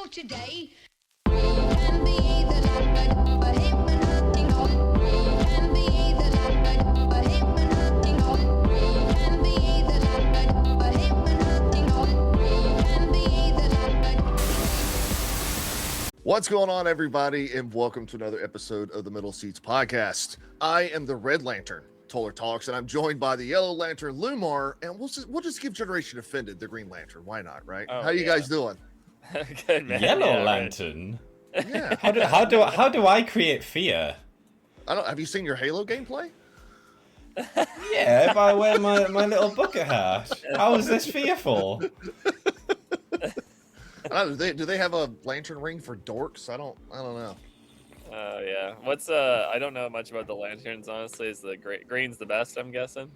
for today. We can be the leopard, a hip and hunting dog. We can be the leopard, a hip and hunting dog. We can be the leopard, a hip and hunting dog. We can be the leopard. What's going on, everybody, and welcome to another episode of the Middle Seats Podcast. I am the Red Lantern, Toller Talks, and I'm joined by the Yellow Lantern, Loomar, and we'll just give Generation Offended the Green Lantern. Why not, right? Oh, How you guys doing? Good, man. Yellow Yeah, Lantern. Yeah. How do I create fear? Have you seen your Halo gameplay? Yeah, if I wear my little bucket hat. How is this fearful? Do they have a lantern ring for dorks? I don't know. Oh yeah. What's I don't know much about the lanterns. Honestly, is the green's the best? I'm guessing.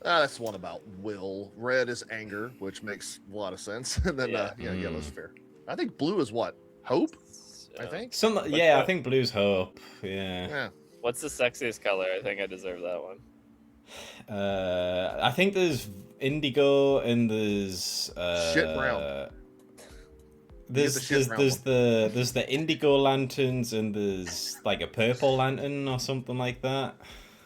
That's one about will. Red is anger, which makes a lot of sense, and then yellow's fear. I think blue is what? Hope. I think. I think blue's hope. Yeah. What's the sexiest color? I think I deserve that one. I think there's indigo and there's shit brown. There's the indigo lanterns and there's like a purple lantern or something like that.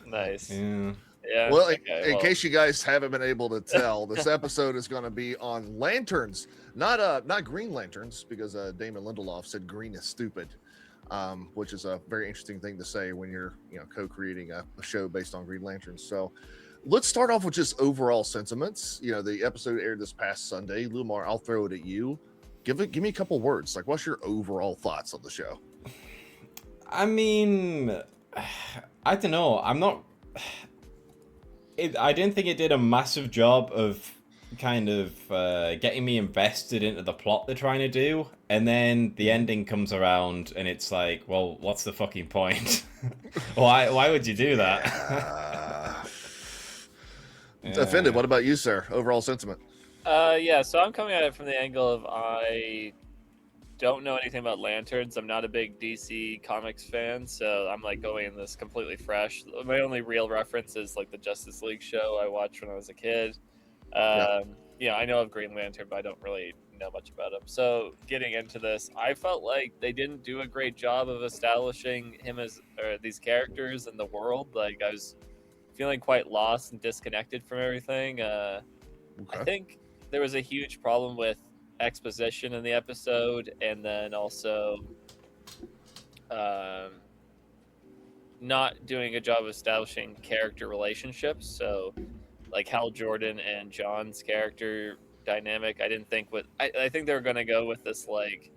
Nice. Yeah. Yeah. Well, in case you guys haven't been able to tell, this episode is going to be on lanterns, not green lanterns, because Damon Lindelof said green is stupid, which is a very interesting thing to say when you're co-creating a show based on Green Lanterns. So let's start off with just overall sentiments. The episode aired this past Sunday. Loomar, I'll throw it at you. Give me a couple words. Like, what's your overall thoughts on the show? I mean, I don't know. I didn't think it did a massive job of kind of getting me invested into the plot they're trying to do, and then the ending comes around and it's like, well, what's the fucking point? Why would you do that? Offended. What about you, sir? Overall sentiment? So I'm coming at it from the angle of I don't know anything about lanterns. I'm not a big DC Comics fan, so I'm like going in this completely fresh. My only real reference is like the Justice League show I watched when I was a kid. I know of Green Lantern, but I don't really know much about him. So getting into this, I felt like they didn't do a great job of establishing him these characters in the world. Like, I was feeling quite lost and disconnected from everything. I think there was a huge problem with exposition in the episode, and then also not doing a job of establishing character relationships. So like Hal Jordan and John's character dynamic, I didn't think I think they were going to go with this like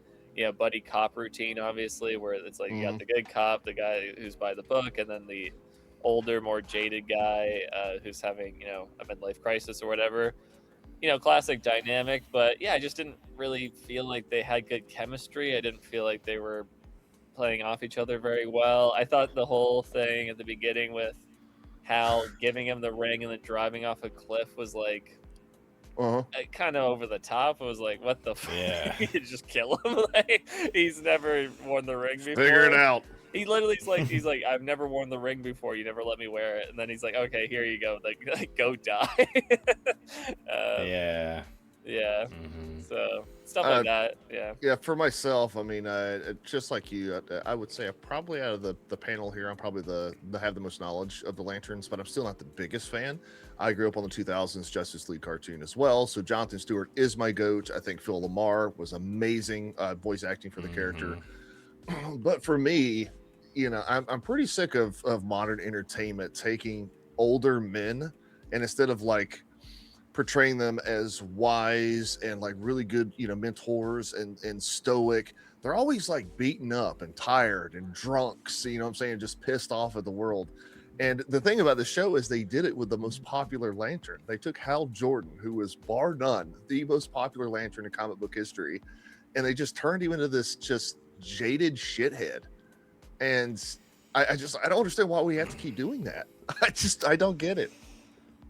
buddy cop routine, obviously, where it's like you got the good cop, the guy who's by the book, and then the older, more jaded guy who's having a midlife crisis or whatever. Classic dynamic, but I just didn't really feel like they had good chemistry. I didn't feel like they were playing off each other very well. I thought the whole thing at the beginning with Hal giving him the ring and then driving off a cliff was like kind of over the top. It was like, what the fuck? Yeah. You just kill him? Like, he's never worn the ring before. Figure it out. He literally he's like, I've never worn the ring before. You never let me wear it. And then he's like, okay, here you go. Like go die. Yeah. Mm-hmm. So stuff like that. Yeah. Yeah. For myself, I mean, just like you, I would say probably out of the panel here, I'm probably have the most knowledge of the Lanterns, but I'm still not the biggest fan. I grew up on the 2000s Justice League cartoon as well. So Jonathan Stewart is my GOAT. I think Phil Loomar was amazing voice acting for the character. But for me, I'm pretty sick of modern entertainment taking older men and instead of like portraying them as wise and like really good, mentors and stoic, they're always like beaten up and tired and drunks, just pissed off at the world. And the thing about the show is they did it with the most popular Lantern. They took Hal Jordan, who was bar none the most popular Lantern in comic book history, and they just turned him into this just jaded shithead. And I don't understand why we have to keep doing that. I don't get it.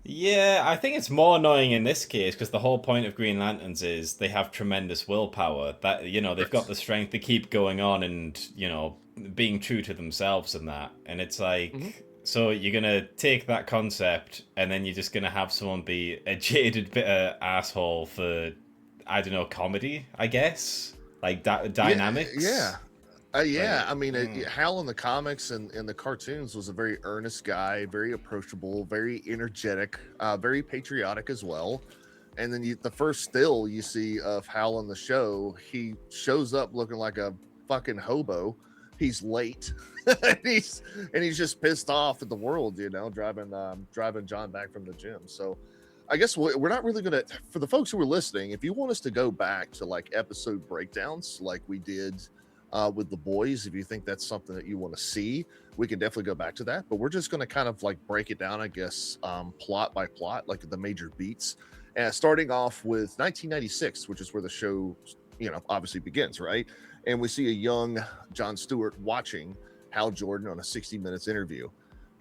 Yeah, I think it's more annoying in this case because the whole point of Green Lanterns is they have tremendous willpower. That they've got the strength to keep going on and being true to themselves and that. And it's like, so you're gonna take that concept and then you're just gonna have someone be a jaded bitter asshole for, I don't know, comedy, I guess. like dynamics. Yeah. Yeah, Like, I mean, Hal in the comics and in the cartoons was a very earnest guy, very approachable, very energetic, very patriotic as well. And then the first still you see of Hal in the show, he shows up looking like a fucking hobo. He's late, and he's just pissed off at the world, driving John back from the gym. So, I guess we're not really gonna, for the folks who are listening, if you want us to go back to like episode breakdowns like we did with the boys, if you think that's something that you want to see, we can definitely go back to that. But we're just going to kind of like break it down, I guess, plot by plot, like the major beats. Starting off with 1996, which is where the show, obviously begins, right? And we see a young John Stewart watching Hal Jordan on a 60 Minutes interview.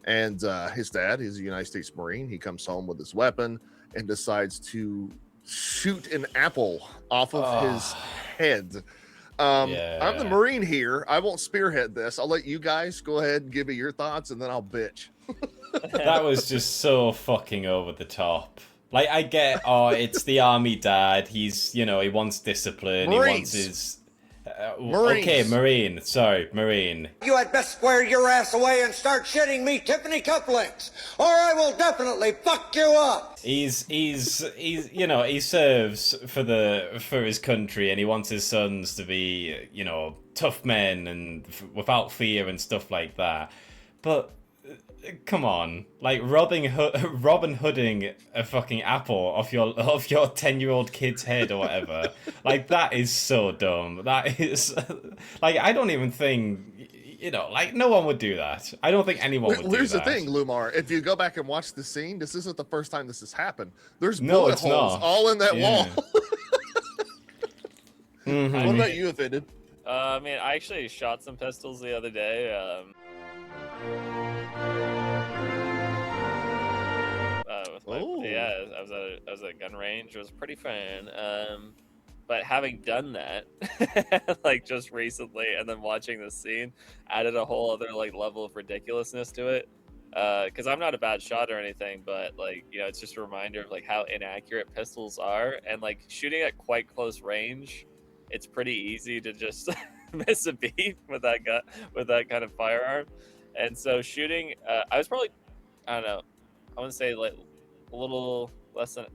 And his dad is a United States Marine. He comes home with his weapon and decides to shoot an apple off of his head. I'm the Marine here. I won't spearhead this. I'll let you guys go ahead and give me your thoughts, and then I'll bitch. That was just so fucking over the top. Like, I get, it's the army dad. He's, he wants discipline. Marines. He wants his... Marines. Okay, Marine. Sorry, Marine. You had best square your ass away and start shitting me Tiffany cufflinks, or I will definitely fuck you up. He's he serves for his country, and he wants his sons to be, tough men and without fear and stuff like that. But come on, like Robin Hooding a fucking apple off your 10-year-old kid's head or whatever. Like, that is so dumb. That is like, I don't even think, like, no one would do that. I don't think anyone would do that. Here's the thing, Loomar. If you go back and watch the scene, this isn't the first time this has happened. There's bullet holes all in that wall. Mm-hmm. What about you, Offended? I actually shot some pistols the other day. I was at a gun range. It was pretty fun. But having done that, like just recently, and then watching this scene, added a whole other like level of ridiculousness to it. Because I'm not a bad shot or anything, but like it's just a reminder of like how inaccurate pistols are, and like shooting at quite close range, it's pretty easy to just miss a beat with that gun, with that kind of firearm. And so shooting, I was probably, I don't know, I want to say like a little less than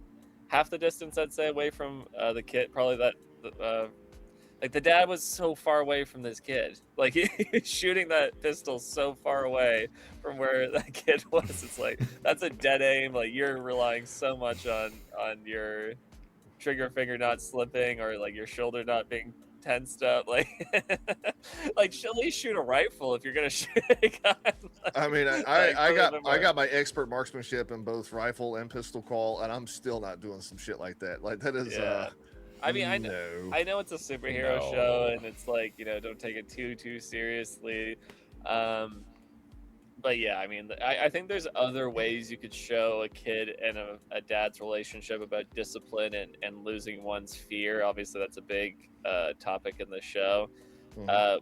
half the distance, I'd say, away from the kid. Probably that, like the dad was so far away from this kid. Like he was shooting that pistol so far away from where that kid was. It's like, that's a dead aim. Like you're relying so much on your trigger finger not slipping, or like your shoulder not being tensed up. Like at least shoot a rifle if you're gonna shoot a gun. I mean, I got my expert marksmanship in both rifle and pistol call, and I'm still not doing some shit like that. Like that is I mean, I know it's a superhero show, and it's like, don't take it too seriously. But yeah, I mean, I think there's other ways you could show a kid and a dad's relationship about discipline and losing one's fear. Obviously, that's a big topic in the show.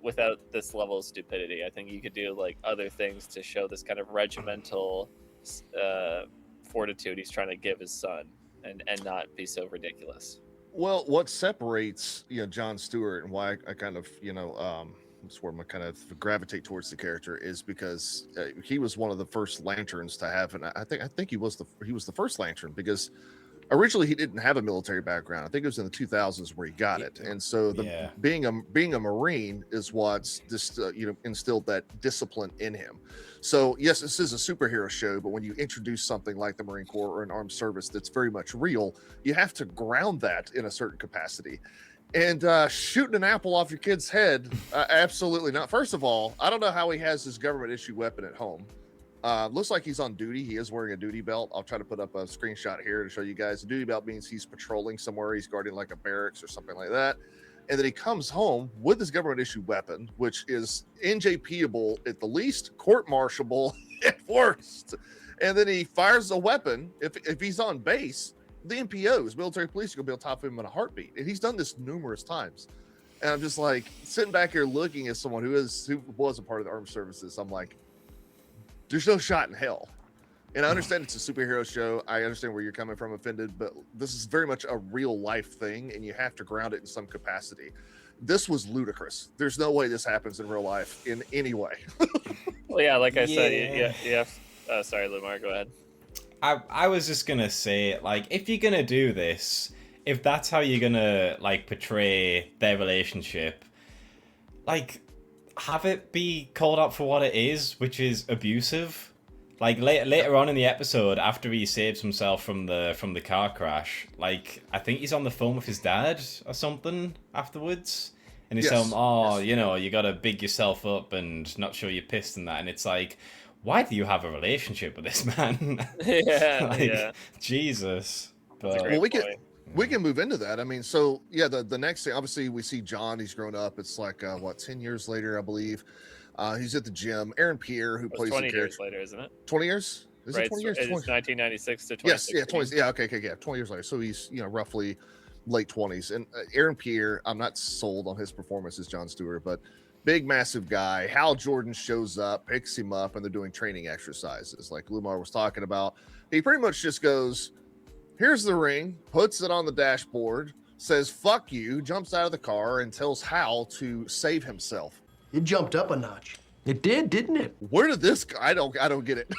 Without this level of stupidity, I think you could do like other things to show this kind of regimental fortitude he's trying to give his son, and not be so ridiculous. Well, what separates John Stewart and why I kind of that's where I kind of gravitate towards the character is because he was one of the first Lanterns to have, and I think he was the first Lantern, because originally he didn't have a military background. I think it was in the 2000s where he got it, and so being a Marine is what's just instilled that discipline in him. So yes, this is a superhero show, but when you introduce something like the Marine Corps or an armed service that's very much real, you have to ground that in a certain capacity. And shooting an apple off your kid's head, absolutely not. First of all, I don't know how he has his government issue weapon at home. Looks like he's on duty. He is wearing a duty belt. I'll try to put up a screenshot here to show you guys. A duty belt means he's patrolling somewhere. He's guarding like a barracks or something like that. And then he comes home with his government issue weapon, which is NJPable at the least, court-martialable at worst. And then he fires a weapon. If he's on base, the MPOs, military police, are going to be on top of him in a heartbeat. And he's done this numerous times. And I'm just like sitting back here looking at someone who was a part of the armed services. I'm like, there's no shot in hell. And I understand it's a superhero show. I understand where you're coming from, Offended, but this is very much a real life thing, and you have to ground it in some capacity. this was ludicrous. There's no way this happens in real life in any way. Well, yeah, like I Yeah. said, yeah. Sorry, Loomar, go ahead. I was just gonna say, like, if you're gonna do this, if that's how you're gonna like portray their relationship, like, have it be called out for what it is, which is abusive. Like later on in the episode, after he saves himself from the car crash, like I think he's on the phone with his dad or something afterwards, and he's telling him, "Oh, you know, you gotta big yourself up and not show you're pissed and that." And it's like, why do you have a relationship with this man? Yeah, like, yeah. Jesus. That's a But great Well, point. we can move into that. I mean, so yeah, the next thing, obviously, we see John. He's grown up. It's like 10 years later, I believe. He's at the gym. Aaron Pierre, who It was plays 20 the years character, later, isn't it? 20 years. Is Right, it 20 years? it's 20 1996 to Yes, 2016. yeah, 20. Yeah, okay, yeah, 20 years later. So he's roughly late 20s. And Aaron Pierre, I'm not sold on his performance as John Stewart, but big, massive guy. Hal Jordan shows up, picks him up, and they're doing training exercises, like Loomar was talking about. He pretty much just goes, "Here's the ring," puts it on the dashboard, says "fuck you," jumps out of the car, and tells Hal to save himself. It jumped up a notch. It did, didn't it? Where did this guy? I don't get it.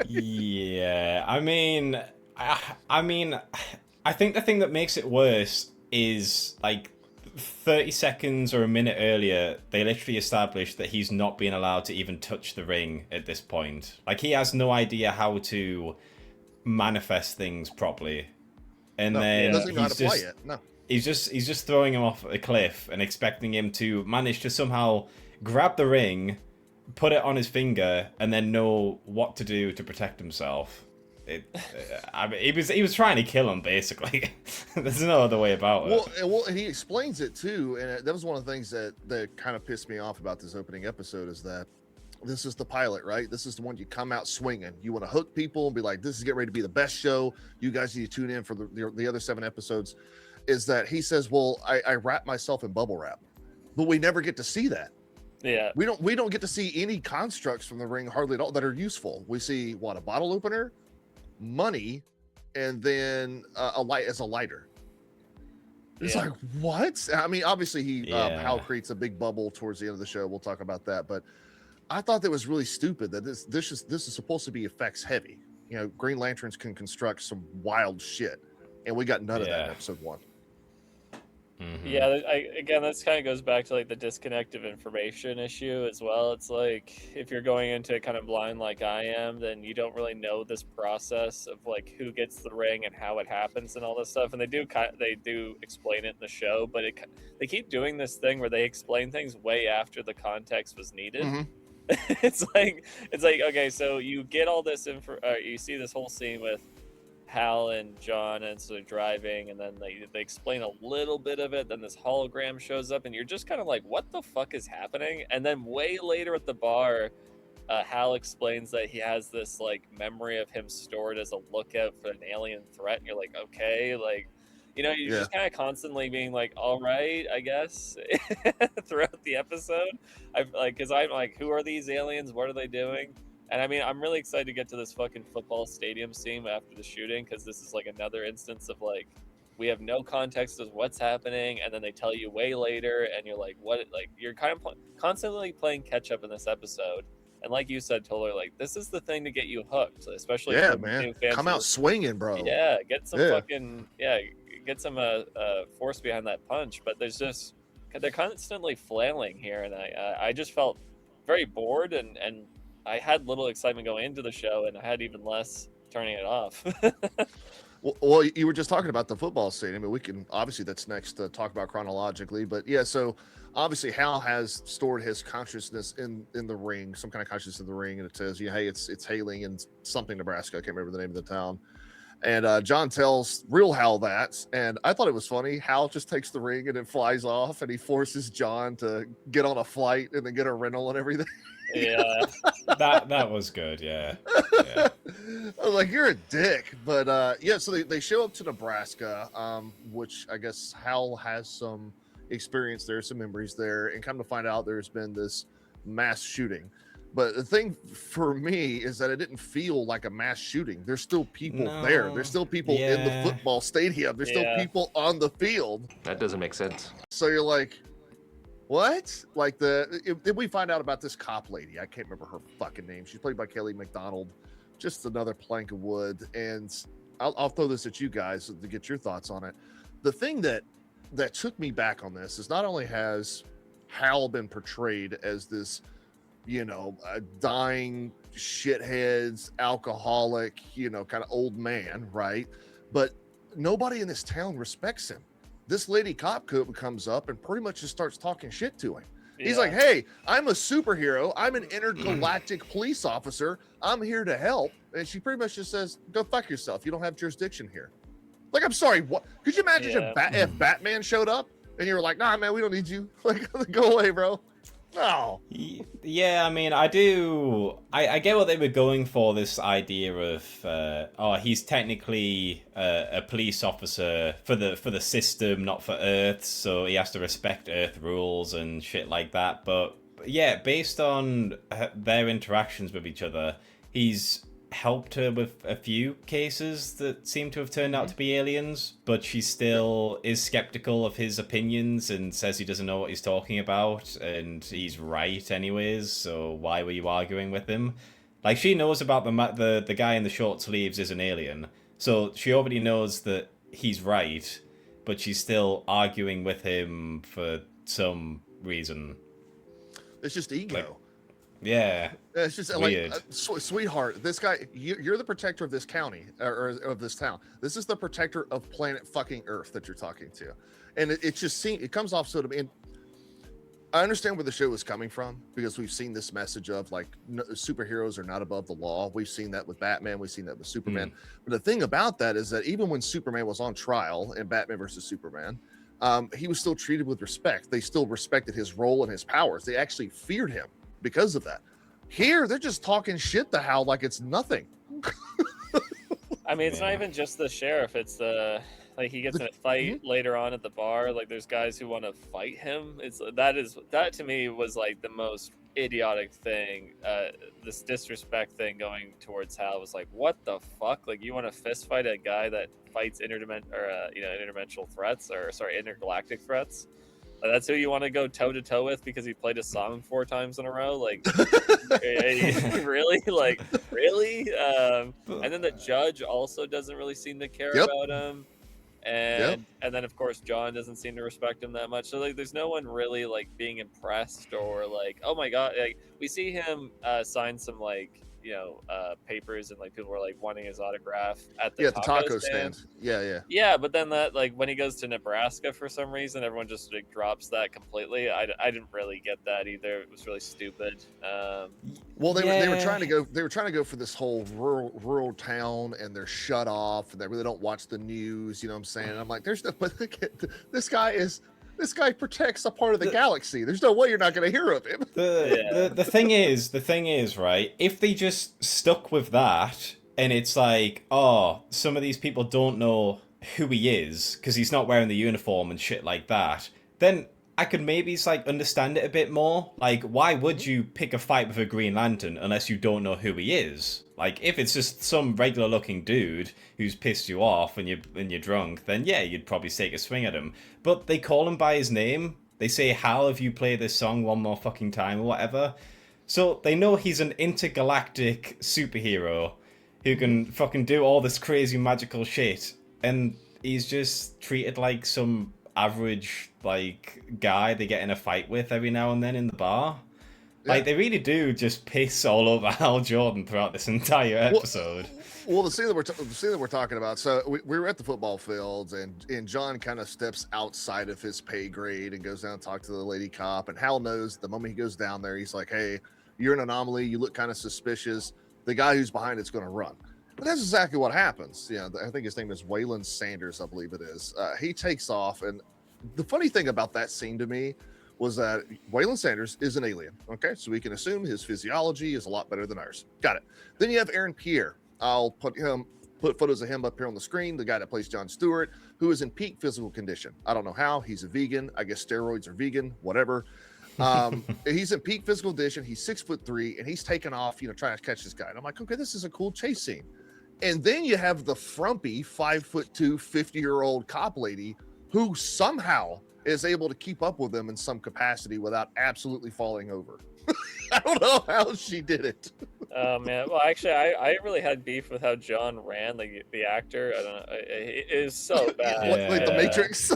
yeah, I mean, I think the thing that makes it worse is like 30 seconds or a minute earlier, they literally established that he's not being allowed to even touch the ring at this point. Like, he has no idea how to manifest things properly, and No, then he doesn't know how he's to play just it. No. he's just throwing him off a cliff and expecting him to manage to somehow grab the ring, put it on his finger, and then know what to do to protect himself. I mean, he was trying to kill him, basically. There's no other way about it. Well, and he explains it too, and that was one of the things that kind of pissed me off about this opening episode, is that this is the pilot, right? This is the one you come out swinging. You want to hook people and be like, "This is getting ready to be the best show. You guys need to tune in for the other 7 episodes." Is that he says, "Well, I wrap myself in bubble wrap," but we never get to see that. Yeah. We don't get to see any constructs from the ring hardly at all that are useful. We see a bottle opener, money, and then a light as a lighter. It's Yeah. like, what? I mean, obviously Yeah. Hal creates a big bubble towards the end of the show. We'll talk about that, but I thought that was really stupid that this is supposed to be effects heavy. You know, Green Lanterns can construct some wild shit, and we got none of that in Yeah. episode 1. Mhm. Yeah, again, this kind of goes back to like the disconnect of information issue as well. It's like if you're going into it kind of blind like I am, then you don't really know this process of like who gets the ring and how it happens and all this stuff. And they do explain it in the show, but they keep doing this thing where they explain things way after the context was needed. Mhm. it's like okay, so you get all this info, you see this whole scene with Hal and John, and so they're driving, and then they explain a little bit of it. Then this hologram shows up, and you're just kind of like, "What the fuck is happening?" And then way later at the bar, Hal explains that he has this like memory of him stored as a lookout for an alien threat, and you're like, "Okay," like, you know, you're just kind of constantly being like, "All right, I guess," throughout the episode. Because I'm like, "Who are these aliens? What are they doing?" And I mean, I'm really excited to get to this fucking football stadium scene after the shooting, because this is like another instance of like, we have no context of what's happening, and then they tell you way later, and you're like, what? Like, you're kind of constantly playing catch up in this episode. And like you said, Toller, like, this is the thing to get you hooked, especially Yeah, for man. new fans Come of out this. swinging, bro. Yeah, get some Yeah. get some force behind that punch. But they're constantly flailing here, and I just felt very bored, and I had little excitement going into the show, and I had even less turning it off. Well, you were just talking about the football scene. I mean, we can obviously, that's next to talk about chronologically, but yeah. So obviously, Hal has stored his consciousness in the ring, some kind of consciousness in the ring, and it says, "Yeah, hey, it's hailing in something Nebraska." I can't remember the name of the town. And John tells real Hal that, and I thought it was funny. Hal just takes the ring and it flies off, and he forces John to get on a flight and then get a rental and everything. Yeah, that was good. Yeah. Yeah. I was like, "You're a dick," but yeah. So they show up to Nebraska, which I guess Hal has some experience there, some memories there, and come to find out there's been this mass shooting. But the thing for me is that it didn't feel like a mass shooting. There's still people there. There's still people in the football stadium. There's still people on the field. That doesn't make sense. So you're like, what? Like then we find out about this cop lady. I can't remember her fucking name. She's played by Kelly MacDonald. Just another plank of wood. And I'll throw this at you guys to get your thoughts on it. The thing that took me back on this is not only has Hal been portrayed as this, dying shitheads, alcoholic, kind of old man, right? But nobody in this town respects him. This lady cop comes up and pretty much just starts talking shit to him. Yeah. He's like, hey, I'm a superhero. I'm an intergalactic police officer. I'm here to help. And she pretty much just says, go fuck yourself. You don't have jurisdiction here. Like, I'm sorry, what? Could you imagine if Batman showed up and you were like, nah, man, we don't need you. Like, go away, bro. No. Yeah, I mean, I get what they were going for, this idea of, he's technically a police officer for the system, not for Earth, so he has to respect Earth rules and shit like that. But yeah, based on their interactions with each other, he's helped her with a few cases that seem to have turned out to be aliens, but she still is skeptical of his opinions and says he doesn't know what he's talking about, and he's right anyways, so why were you arguing with him? Like, she knows about the guy in the short sleeves is an alien, so she already knows that he's right, but she's still arguing with him for some reason. It's just ego. Yeah, it's just weird. Like, sweetheart, this guy, you're the protector of this county or of this town. This is the protector of planet fucking Earth that you're talking to, and it comes off so to me. And I understand where the show is coming from because we've seen this message of like superheroes are not above the law. We've seen that with Batman. We've seen that with Superman. But the thing about that is that even when Superman was on trial in Batman versus Superman, he was still treated with respect. They still respected his role and his powers. They actually feared him because of that. Here, they're just talking shit to Hal like it's nothing. I mean, it's not even just the sheriff. It's like he gets in a fight later on at the bar. Like there's guys who want to fight him. That to me was like the most idiotic thing. This disrespect thing going towards Hal was like, what the fuck? Like you want to fist fight a guy that fights interdimensional threats, or sorry, intergalactic threats? That's who you want to go toe to toe with because he played a song 4 times in a row. Like, really? Like, really? And then the judge also doesn't really seem to care about him. And then of course John doesn't seem to respect him that much. So like, there's no one really like being impressed or like, oh my god. Like we see him sign some like papers, and like people were like wanting his autograph at the taco stand. Yeah, but then that like when he goes to Nebraska for some reason, everyone just like drops that completely. I didn't really get that either. It was really stupid. Well, they were trying to go for this whole rural town, and they're shut off, and they really don't watch the news. You know what I'm saying? And I'm like, there's no, but this guy protects a part of the galaxy. There's no way you're not going to hear of him. The thing is, right, if they just stuck with that, and it's like, oh, some of these people don't know who he is because he's not wearing the uniform and shit like that, then I could maybe like understand it a bit more. Like, why would you pick a fight with a Green Lantern unless you don't know who he is? Like, if it's just some regular looking dude who's pissed you off and you're drunk, then yeah, you'd probably take a swing at him. But they call him by his name. They say, Hal, if you play this song one more fucking time or whatever. So they know he's an intergalactic superhero who can fucking do all this crazy magical shit. And he's just treated like some average like guy they get in a fight with every now and then in the bar. Like, they really do just piss all over Hal Jordan throughout this entire episode. Well, the scene that we're talking about, so we were at the football fields, and John kind of steps outside of his pay grade and goes down and talks to the lady cop, and Hal knows the moment he goes down there, he's like, hey, you're an anomaly, you look kind of suspicious, the guy who's behind it's going to run. But that's exactly what happens. I think his name is Waylon Sanders, I believe it is. He takes off, and the funny thing about that scene to me was that Waylon Sanders is an alien. Okay, so we can assume his physiology is a lot better than ours. Got it. Then you have Aaron Pierre. I'll put photos of him up here on the screen. The guy that plays John Stewart, who is in peak physical condition. I don't know how. He's a vegan. I guess steroids are vegan. Whatever. He's in peak physical condition. He's 6'3", and he's taking off, trying to catch this guy. And I'm like, okay, this is a cool chase scene. And then you have the frumpy 5'2", 50-year-old cop lady who somehow is able to keep up with them in some capacity without absolutely falling over. I don't know how she did it. Oh man, well actually, I really had beef with how John ran, like the actor. I don't know, it is so bad. Like the Matrix.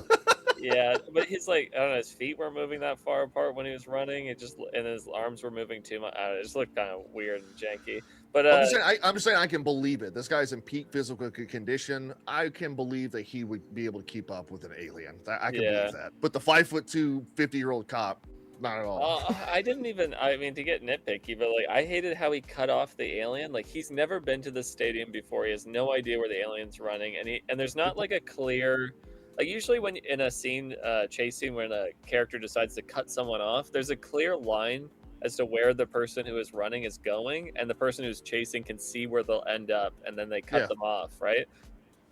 Yeah, but he's like, I don't know, his feet were moving that far apart when he was running. And his arms were moving too much. I don't know, it just looked kind of weird and janky. But I'm just saying I can believe it. This guy's in peak physical condition. I can believe that he would be able to keep up with an alien. I can believe that. But the 5'2", 50-year-old cop, not at all. I mean, to get nitpicky, but like, I hated how he cut off the alien. Like, he's never been to the stadium before. He has no idea where the alien's running, and there's not like a clear. Like, usually when in a scene, chase scene, when a character decides to cut someone off, there's a clear line as to where the person who is running is going, and the person who's chasing can see where they'll end up, and then they cut them off, right?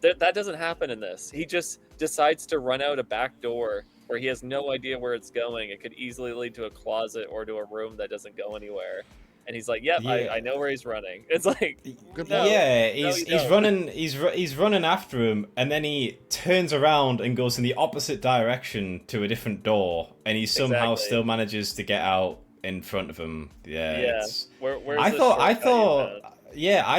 That doesn't happen in this. He just decides to run out a back door where he has no idea where it's going. It could easily lead to a closet or to a room that doesn't go anywhere. And he's like, "Yep, yeah. I know where he's running." It's like, he's running after him, and then he turns around and goes in the opposite direction to a different door, and he somehow still manages to get out in front of him. Yeah. I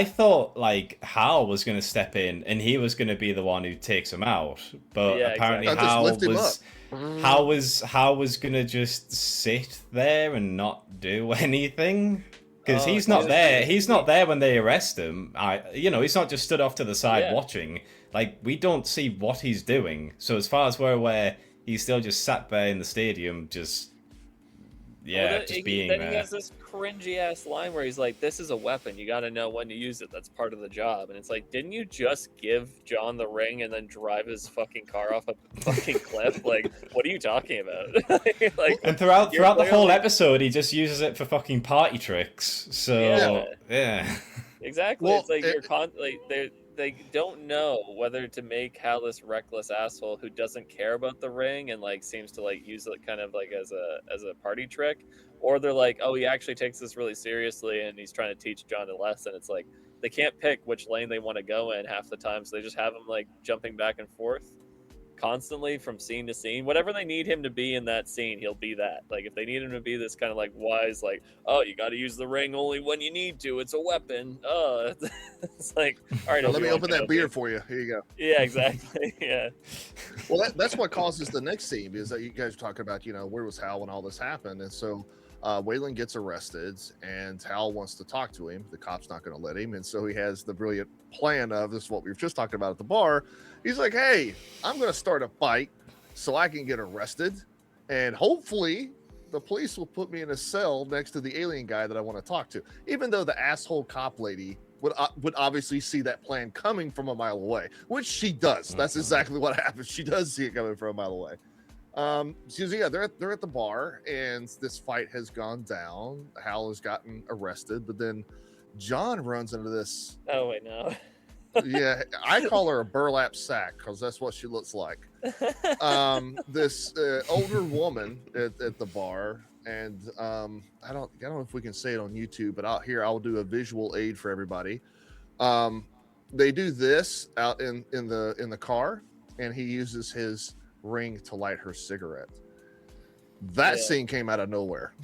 thought like Hal was going to step in and he was going to be the one who takes him out, but apparently Hal was going to just sit there and not do anything. Because he's not there. He's not there when they arrest him. He's not just stood off to the side watching. Like, we don't see what he's doing. So as far as we're aware, he's still just sat there in the stadium, just being there. He has this cringy ass line where he's like, "This is a weapon. You got to know when to use it. That's part of the job." And it's like, didn't you just give John the ring and then drive his fucking car off a fucking cliff? Like, what are you talking about? And throughout the whole episode, he just uses it for fucking party tricks. So yeah. Exactly. Well, it's like they don't know whether to make Hal this reckless asshole who doesn't care about the ring and like seems to like use it kind of like as a party trick, or they're like, oh, he actually takes this really seriously and he's trying to teach John a lesson. It's like they can't pick which lane they want to go in half the time, so they just have him like jumping back and forth constantly from scene to scene. Whatever they need him to be in that scene, he'll be that. Like, if they need him to be this kind of like wise, like, oh, you got to use the ring only when you need to, it's a weapon. It's like, all right, let me open that beer for you. Here you go. Yeah, exactly. Yeah. Well, that's what causes the next scene, is that you guys are talking about, where was Hal when all this happened? And so Waylon gets arrested and Hal wants to talk to him. The cop's not going to let him. And so he has the brilliant plan of, this is what we were just talking about at the bar. He's like, hey, I'm going to start a fight so I can get arrested. And hopefully the police will put me in a cell next to the alien guy that I want to talk to. Even though the asshole cop lady would obviously see that plan coming from a mile away, which she does. That's exactly what happens. She does see it coming from a mile away. They're at the bar and this fight has gone down. Hal has gotten arrested, but then John runs into this. Oh wait, no. Yeah, I call her a burlap sack because that's what she looks like. This older woman at the bar, and I don't know if we can say it on YouTube, but I'll do a visual aid for everybody. They do this out in the car, and he uses his ring to light her cigarette. That scene came out of nowhere.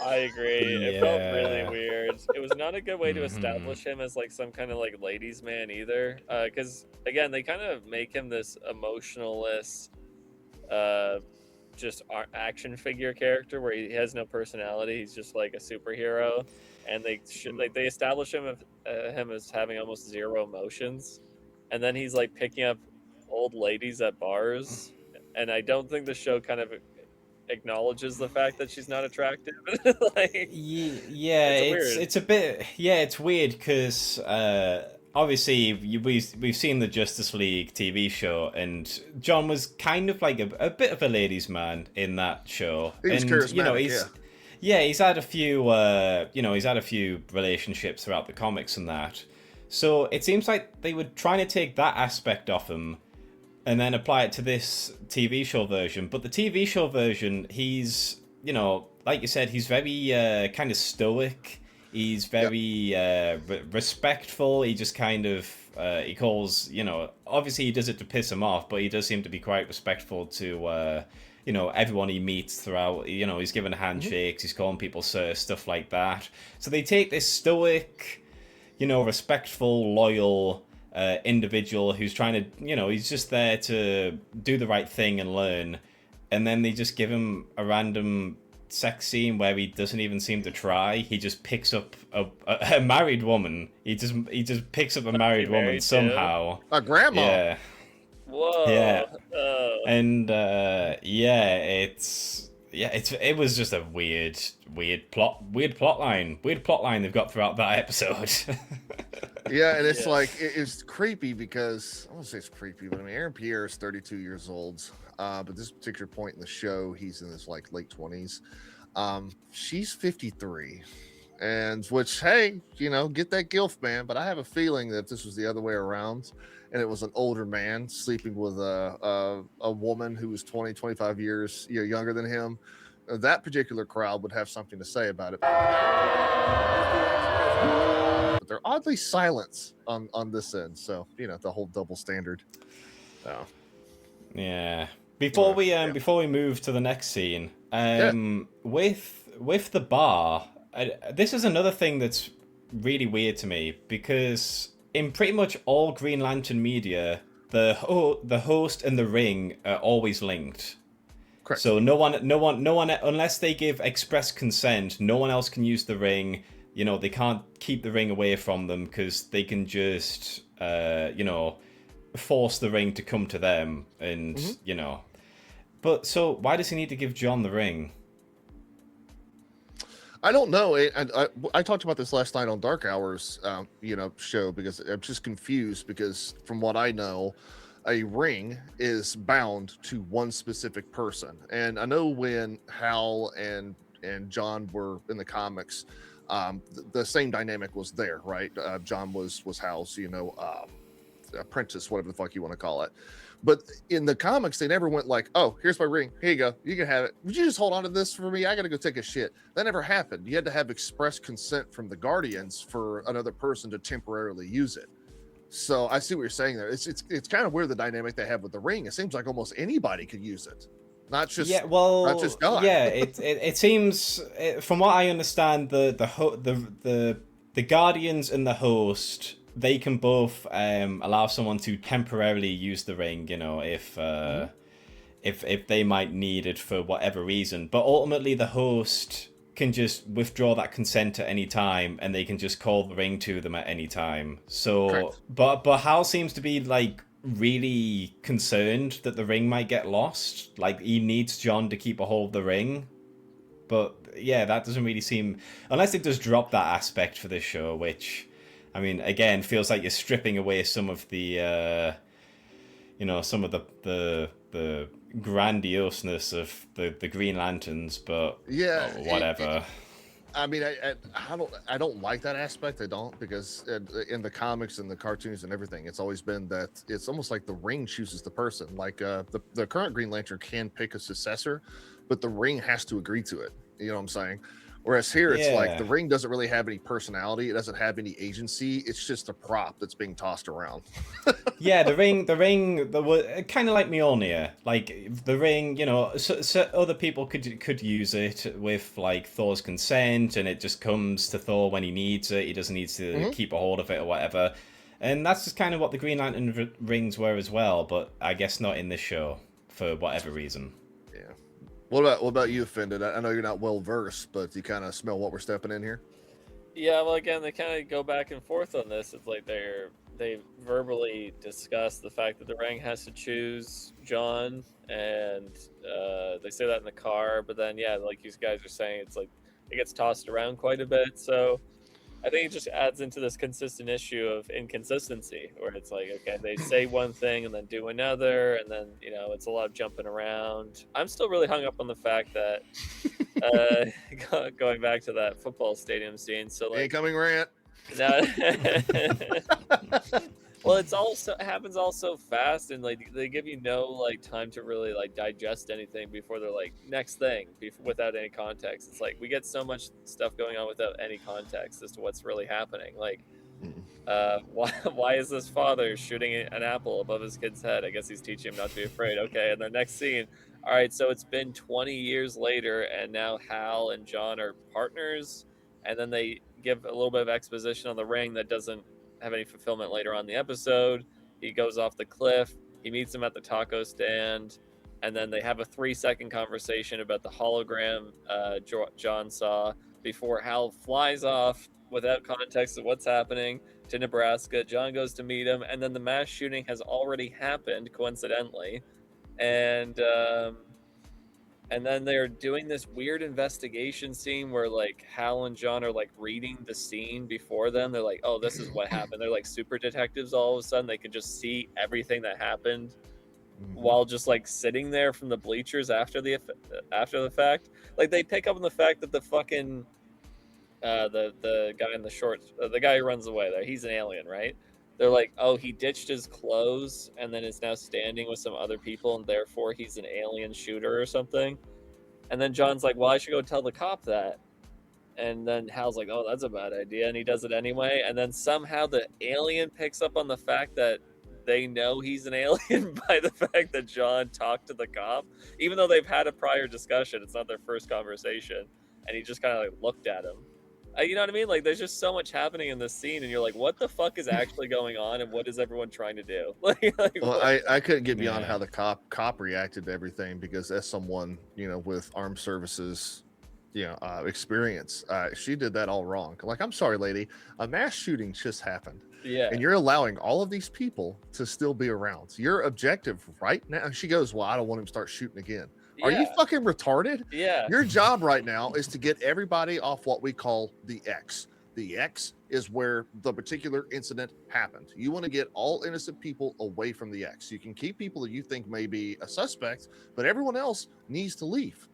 I agree. It felt really weird. It was not a good way to establish him as like some kind of like ladies' man either. Because again, they kind of make him this emotionless, just action figure character where he has no personality. He's just like a superhero, and they establish him as having almost zero emotions, and then he's like picking up old ladies at bars, and I don't think the show kind of acknowledges the fact that she's not attractive. It's weird because obviously we've seen the Justice League TV show, and John was kind of like a bit of a ladies' man in that show. He's charismatic, he's had a few relationships throughout the comics and that. So it seems like they were trying to take that aspect off him and then apply it to this TV show version. But the TV show version, he's, like you said, he's very kind of stoic. He's very respectful. He just kind of he calls, obviously he does it to piss him off, but he does seem to be quite respectful to everyone he meets throughout. He's giving handshakes, he's calling people sir, stuff like that. So they take this stoic, respectful, loyal individual who's trying to, he's just there to do the right thing and learn, and then they just give him a random sex scene where he doesn't even seem to try. He just picks up a married woman. He just picks up a married woman somehow. A grandma. Yeah. Whoa. Yeah. Oh. And it was just a weird plot line they've got throughout that episode. Yeah, and it's like it's creepy because I won't say it's creepy, but I mean Aaron Pierre is 32 years old. But this particular point in the show, he's in his like late 20s. She's 53, and which, hey, get that gilf, man. But I have a feeling that if this was the other way around, and it was an older man sleeping with a woman who was 20, 25 years younger than him, that particular crowd would have something to say about it. But they're oddly silent on this end, so the whole double standard. Oh. Yeah. Before we move to the next scene, with the bar, this is another thing that's really weird to me, because in pretty much all Green Lantern media, the host and the ring are always linked. Correct. So no one, unless they give express consent, no one else can use the ring. They can't keep the ring away from them because they can just, force the ring to come to them, and But so why does he need to give John the ring? I don't know. I talked about this last night on Dark Hours, show, because I'm just confused, because from what I know, a ring is bound to one specific person. And I know when Hal and John were in the comics, the same dynamic was there, right? John was Hal's, apprentice, whatever the fuck you want to call it. But in the comics, they never went like, oh, here's my ring. Here you go. You can have it. Would you just hold on to this for me? I got to go take a shit. That never happened. You had to have express consent from the Guardians for another person to temporarily use it. So I see what you're saying there. It's kind of weird, the dynamic they have with the ring. It seems like almost anybody could use it. Not just God. Yeah, it seems, from what I understand, the Guardians and the host, they can both allow someone to temporarily use the ring, if they might need it for whatever reason. But ultimately, the host can just withdraw that consent at any time, and they can just call the ring to them at any time. So, correct. But Hal seems to be like really concerned that the ring might get lost. Like, he needs John to keep a hold of the ring. But yeah, that doesn't really seem, unless it does drop that aspect for this show, which, I mean, again, feels like you're stripping away some of the, some of the grandioseness of the Green Lanterns, but whatever. I don't like that aspect. I don't, because in the comics and the cartoons and everything, it's always been that it's almost like the ring chooses the person. Like the current Green Lantern can pick a successor, but the ring has to agree to it. You know what I'm saying? Whereas here, it's like the ring doesn't really have any personality. It doesn't have any agency. It's just a prop that's being tossed around. Yeah, the ring, kind of like Mjolnir. Like, the ring, so other people could use it with, like, Thor's consent, and it just comes to Thor when he needs it. He doesn't need to keep a hold of it or whatever. And that's just kind of what the Green Lantern rings were as well, but I guess not in this show, for whatever reason. What about you, Offended? I know you're not well versed, but you kind of smell what we're stepping in here. Yeah, well, again, they kind of go back and forth on this. It's like they verbally discuss the fact that the ring has to choose John, and they say that in the car. But then, like you guys are saying, it's like it gets tossed around quite a bit. So I think it just adds into this consistent issue of inconsistency, where it's like, okay, they say one thing and then do another, and then, it's a lot of jumping around. I'm still really hung up on the fact that, going back to that football stadium scene, so like... Incoming rant. No, Well, it happens all so fast, and like they give you no like time to really like digest anything before they're like next thing without any context. It's like we get so much stuff going on without any context as to what's really happening. Like, why is this father shooting an apple above his kid's head? I guess he's teaching him not to be afraid. Okay, and the next scene, all right, so it's been 20 years later, and now Hal and John are partners, and then they give a little bit of exposition on the ring that doesn't have any fulfillment later on in the episode. He goes off the cliff. He meets him at the taco stand, and then they have a 3-second conversation about the hologram John saw before Hal flies off without context of what's happening to Nebraska. John goes to meet him, and then the mass shooting has already happened, coincidentally, and then they're doing this weird investigation scene where like Hal and John are like reading the scene before them. They're like, oh, this is what happened. They're like super detectives all of a sudden. They can just see everything that happened while just like sitting there from the bleachers after the fact. Like they pick up on the fact that the fucking the guy in the shorts, the guy who runs away there, he's an alien, right? They're like, oh, he ditched his clothes and then is now standing with some other people, and therefore he's an alien shooter or something. And then John's like, well, I should go tell the cop that. And then Hal's like, oh, that's a bad idea. And he does it anyway. And then somehow the alien picks up on the fact that they know he's an alien by the fact that John talked to the cop. Even though they've had a prior discussion, it's not their first conversation. And he just kind of like looked at him. You know what I mean? Like, there's just so much happening in this scene, and you're like, what the fuck is actually going on, and what is everyone trying to do? Well, I couldn't get beyond how the cop reacted to everything, because as someone, you know, with armed services, you know, experience, she did that all wrong. Like, I'm sorry, lady, a mass shooting just happened. Yeah. And you're allowing all of these people to still be around. Your objective right now, she goes, well, I don't want him to start shooting again. Are you fucking retarded? Yeah. Your job right now is to get everybody off what we call the X. The X is where the particular incident happened. You want to get all innocent people away from the X. You can keep people that you think may be a suspect, but everyone else needs to leave.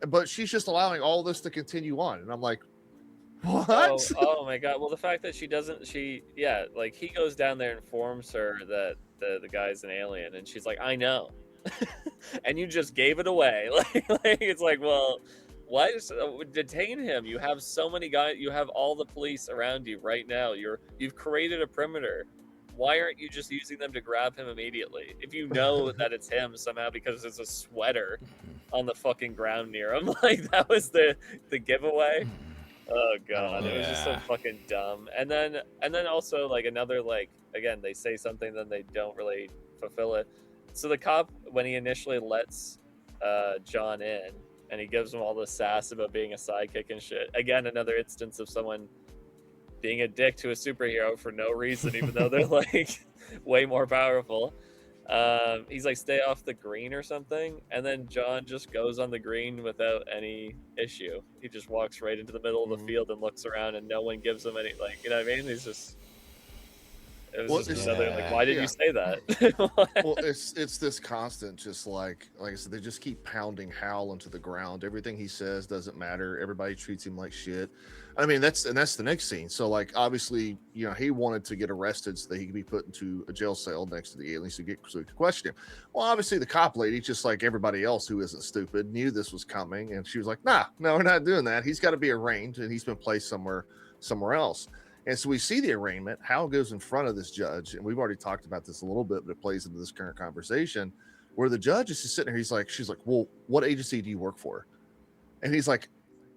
But she's just allowing all this to continue on. And I'm like, what? Oh my God. Well, the fact that he goes down there and informs her that the guy's an alien, and she's like, I know. And you just gave it away. Like it's like, well, why detain him? You have so many guys, you have all the police around you right now. You've created a perimeter. Why aren't you just using them to grab him immediately? If you know that it's him somehow because there's a sweater on the fucking ground near him. Like, that was the giveaway. Oh God, it was just so fucking dumb. And then also like another, like, again, they say something, then they don't really fulfill it. So the cop, when he initially lets John in, and he gives him all the sass about being a sidekick and shit. Again, another instance of someone being a dick to a superhero for no reason, even though they're like way more powerful. He's like, stay off the green or something. And then John just goes on the green without any issue. He just walks right into the middle of the field and looks around, and no one gives him any, like, you know what I mean? He's just... It was just another, like, why did you say that? Well, it's this constant, just like I said, they just keep pounding Hal into the ground. Everything he says doesn't matter. Everybody treats him like shit. I mean, that's the next scene. So, like, obviously, you know, he wanted to get arrested so that he could be put into a jail cell next to the aliens so he could question him. Well, obviously, the cop lady, just like everybody else who isn't stupid, knew this was coming, and she was like, no, we're not doing that. He's got to be arraigned, and he's been placed somewhere else. And so we see the arraignment. Hal goes in front of this judge, and we've already talked about this a little bit, but it plays into this current conversation where the judge is just sitting there. She's like, well, what agency do you work for? And he's like,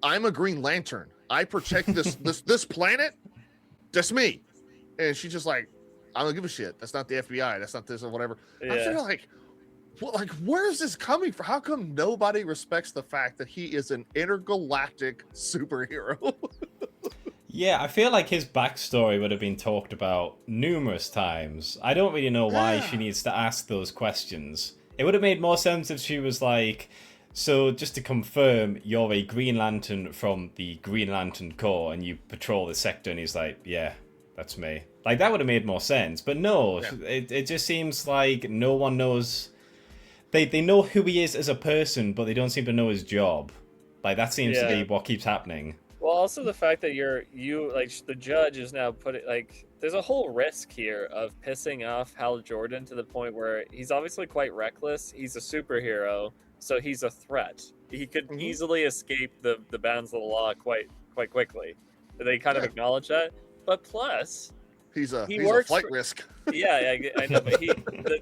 I'm a Green Lantern. I protect this planet. That's me. And she's just like, I don't give a shit. That's not the FBI. That's not this or whatever. Yeah. I'm sort of like, well, like, where is this coming from? How come nobody respects the fact that he is an intergalactic superhero? Yeah, I feel like his backstory would have been talked about numerous times. I don't really know why she needs to ask those questions. It would have made more sense if she was like, so just to confirm, you're a Green Lantern from the Green Lantern Corps and you patrol the sector, and he's like, yeah, that's me. Like, that would have made more sense. But no, it just seems like no one knows. They know who he is as a person, but they don't seem to know his job. Like, that seems to be what keeps happening. Well, also the fact that you like, the judge is now there's a whole risk here of pissing off Hal Jordan to the point where he's obviously quite reckless. He's a superhero, so he's a threat. He could easily escape the bounds of the law quite quickly. They kind of acknowledge that. But plus, he's a works flight risk. Yeah, I know. But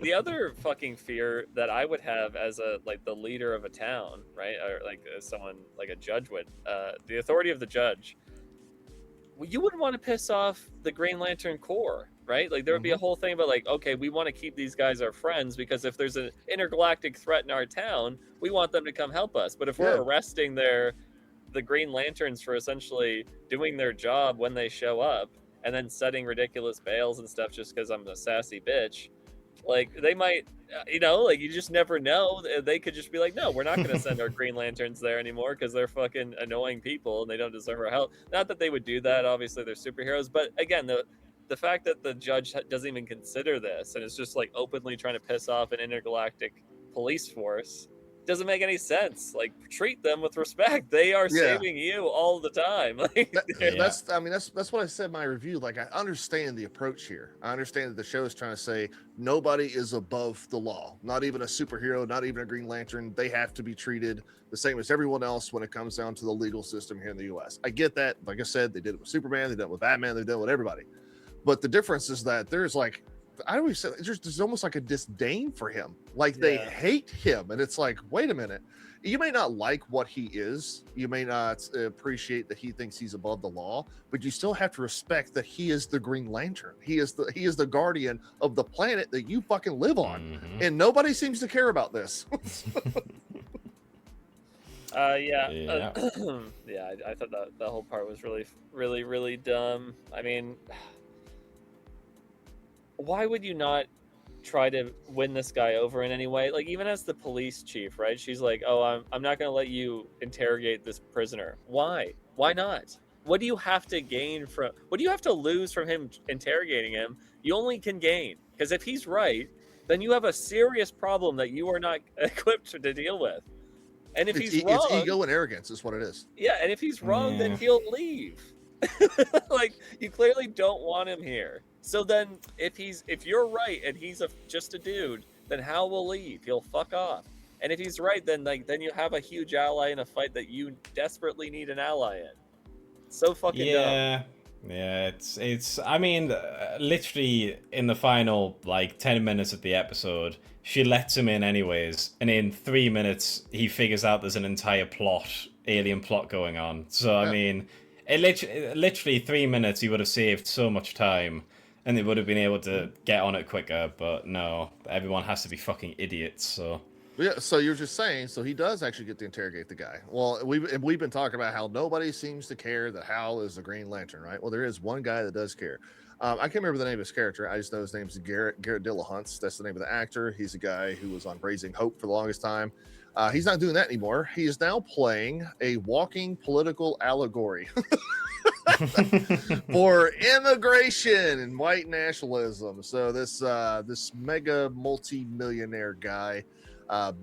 the other fucking fear that I would have as a like the leader of a town, right, or like someone like a judge would, the authority of the judge. You wouldn't want to piss off the Green Lantern Corps, right? Like there would be a whole thing about like, okay, we want to keep these guys our friends because if there's an intergalactic threat in our town, we want them to come help us. But if we're arresting the Green Lanterns for essentially doing their job when they show up and then setting ridiculous bails and stuff just because I'm a sassy bitch, like they might, like you just never know. They could just be like, no, we're not going to send our Green Lanterns there anymore because they're fucking annoying people and they don't deserve our help. Not that they would do that. Obviously, they're superheroes. But again, the fact that the judge doesn't even consider this and is just like openly trying to piss off an intergalactic police force doesn't make any sense. Like treat them with respect. They are saving you all the time. Like that's what I said in my review. Like I understand the approach here. I understand that the show is trying to say nobody is above the law. Not even a superhero, not even a Green Lantern. They have to be treated the same as everyone else when it comes down to the legal system here in the US. I get that. Like I said, they did it with Superman, they did it with Batman, they did it with everybody. But the difference is that there's like, I always say there's almost like a disdain for him. Like they hate him. And it's like, wait a minute. You may not like what he is. You may not appreciate that he thinks he's above the law, but you still have to respect that he is the Green Lantern. He is the guardian of the planet that you fucking live on. And nobody seems to care about this. I thought that whole part was really, really, really dumb. I mean, why would you not try to win this guy over in any way? Like even as the police chief, right? She's like, "Oh, I'm not going to let you interrogate this prisoner." Why? Why not? What do you have to gain from? What do you have to lose from him interrogating him? You only can gain because if he's right, then you have a serious problem that you are not equipped to deal with. And if he's wrong, it's ego and arrogance is what it is. Yeah, and if he's wrong, then he'll leave. Like you clearly don't want him here. So then, if you're right and he's just a dude, then Hal will leave. He'll fuck off. And if he's right, then you have a huge ally in a fight that you desperately need an ally in. So fucking dumb. Yeah, it's. I mean, literally in the final 10 minutes of the episode, she lets him in anyways, and in 3 minutes he figures out there's an entire alien plot going on. So I mean, literally 3 minutes he would have saved so much time. And they would have been able to get on it quicker, but no, everyone has to be fucking idiots. So yeah, so you're just saying, so he does actually get to interrogate the guy. Well, we've been talking about how nobody seems to care that Hal is the Green Lantern, right? Well, there is one guy that does care. I can't remember the name of his character. I just know his name's Garrett Dillahunt. That's the name of the actor. He's a guy who was on Raising Hope for the longest time. He's not doing that anymore. He is now playing a walking political allegory. For immigration and white nationalism. So this mega multi-millionaire guy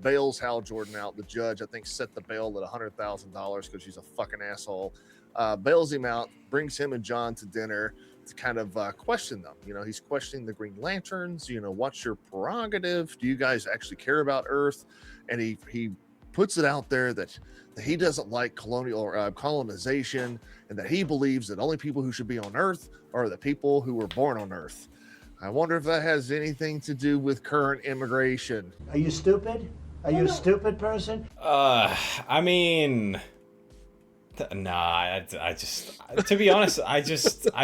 bails Hal Jordan out. The judge, I think, set the bail at $100,000 because she's a fucking asshole. Bails him out, brings him and John to dinner to kind of question them. He's questioning the Green Lanterns. What's your prerogative? Do you guys actually care about Earth? And he puts it out there that he doesn't like colonization, and that he believes that only people who should be on Earth are the people who were born on Earth. I wonder if that has anything to do with current immigration. Are you stupid? Are you a stupid person? I mean, nah. I just, to be honest, I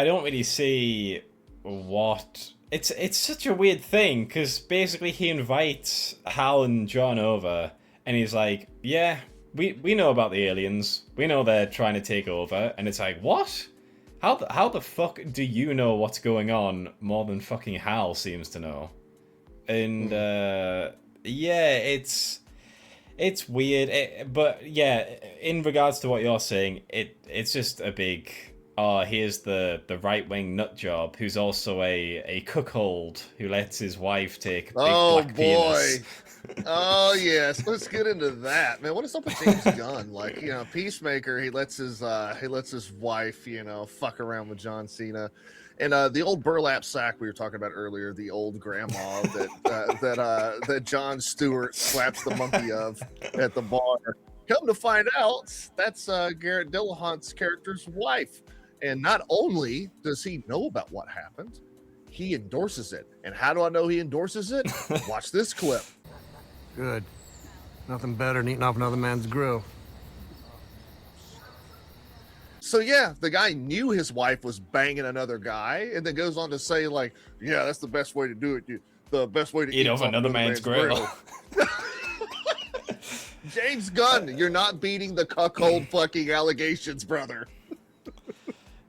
don't really see what. It's such a weird thing because basically he invites Hal and John over, and he's like, yeah. We know about the aliens. We know they're trying to take over. And it's like, what? How the fuck do you know what's going on more than fucking Hal seems to know? And, it's weird. But, yeah, in regards to what you're saying, it's just a big... Oh, here's the right-wing nut job who's also a cuckold who lets his wife take a big black penis. Oh yes, let's get into that, man. What is up with James Gunn? Peacemaker, he lets his wife, fuck around with John Cena, And the old burlap sack we were talking about earlier, the old grandma that John Stewart slaps the monkey of at the bar. Come to find out, that's Garrett Dillahunt's character's wife. And not only does he know about what happened, he endorses it. And how do I know he endorses it? Watch this clip. Good. Nothing better than eating off another man's grill. So yeah, the guy knew his wife was banging another guy, and then goes on to say, like, yeah, that's the best way to do it. The best way to eat off another man's grill. James Gunn, you're not beating the cuckold fucking allegations, brother.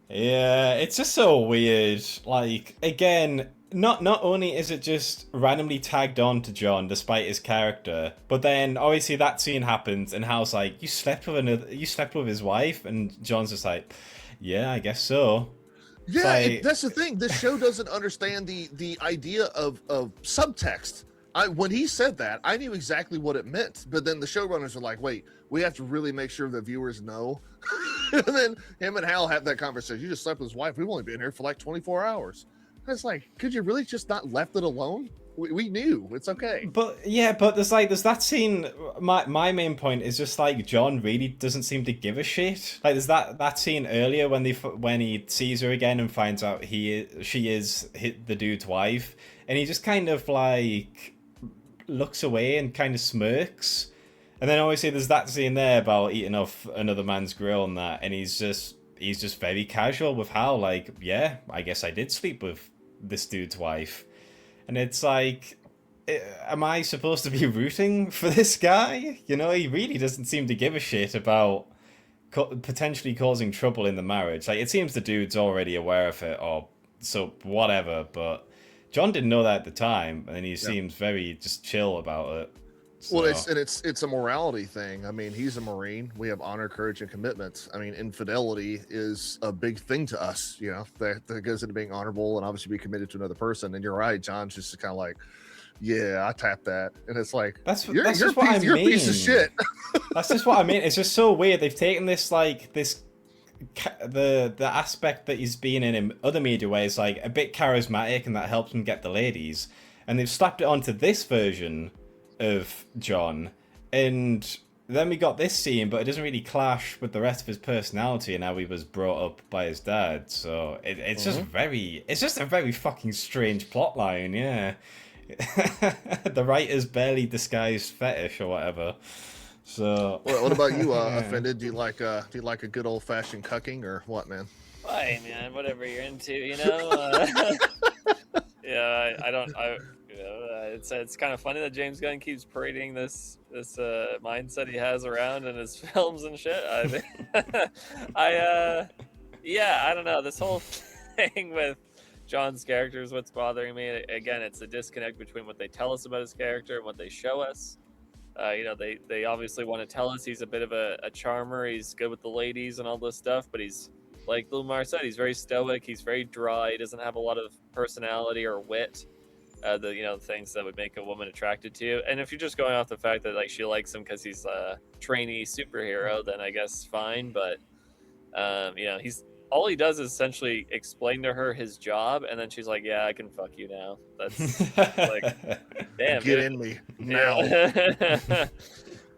Yeah, it's just so weird. Like, again, not only is it just randomly tagged on to John despite his character, but then obviously that scene happens and Hal's like, you slept with his wife, and John's just like, yeah, I guess so. Yeah, like... that's the thing. This show doesn't understand the idea of subtext. When he said that, I knew exactly what it meant, but then the showrunners are like, wait, we have to really make sure the viewers know. And then him and Hal have that conversation. You just slept with his wife. We've only been here for like 24 hours. It's like, could you really just not left it alone? We knew. It's okay. But yeah, but there's that scene. My main point is just like John really doesn't seem to give a shit. Like there's that scene earlier when he sees her again and finds out she is the dude's wife, and he just kind of like looks away and kind of smirks. And then obviously there's that scene there about eating off another man's grill and that, and he's just very casual with Hal, like, yeah, I guess I did sleep with this dude's wife. And it's like, am I supposed to be rooting for this guy? You know, he really doesn't seem to give a shit about potentially causing trouble in the marriage. Like, it seems the dude's already aware of it, or so whatever, but John didn't know that at the time, and he seems very just chill about it. So. Well, it's a morality thing. I mean, he's a Marine. We have honor, courage, and commitment. I mean, infidelity is a big thing to us, you know, that goes into being honorable and obviously be committed to another person. And you're right, John's just kind of like, yeah, I tapped that. And it's like, you're a piece of shit. That's just what I mean. It's just so weird. They've taken this, like, the aspect that he's been in other media ways, like a bit charismatic and that helps him get the ladies. And they've slapped it onto this version of John, and then we got this scene, but it doesn't really clash with the rest of his personality and how he was brought up by his dad. So it's just a very fucking strange plot line. Yeah. The writer's barely disguised fetish or whatever. So what about you, Offended? Do you like a good old fashioned cucking or what, man? Hey man, whatever you're into, you know. Yeah, it's kind of funny that James Gunn keeps parading this mindset he has around in his films and shit. I don't know. This whole thing with John's character is what's bothering me. Again, it's the disconnect between what they tell us about his character and what they show us. You know, they obviously want to tell us he's a bit of a charmer. He's good with the ladies and all this stuff, but he's, like Loomar said, he's very stoic. He's very dry. He doesn't have a lot of personality or wit. The things that would make a woman attracted to you. And if you're just going off the fact that like she likes him because he's a trainee superhero, then I guess fine. But he's all he does is essentially explain to her his job, and then she's like, "Yeah, I can fuck you now." That's like, damn, get in me now.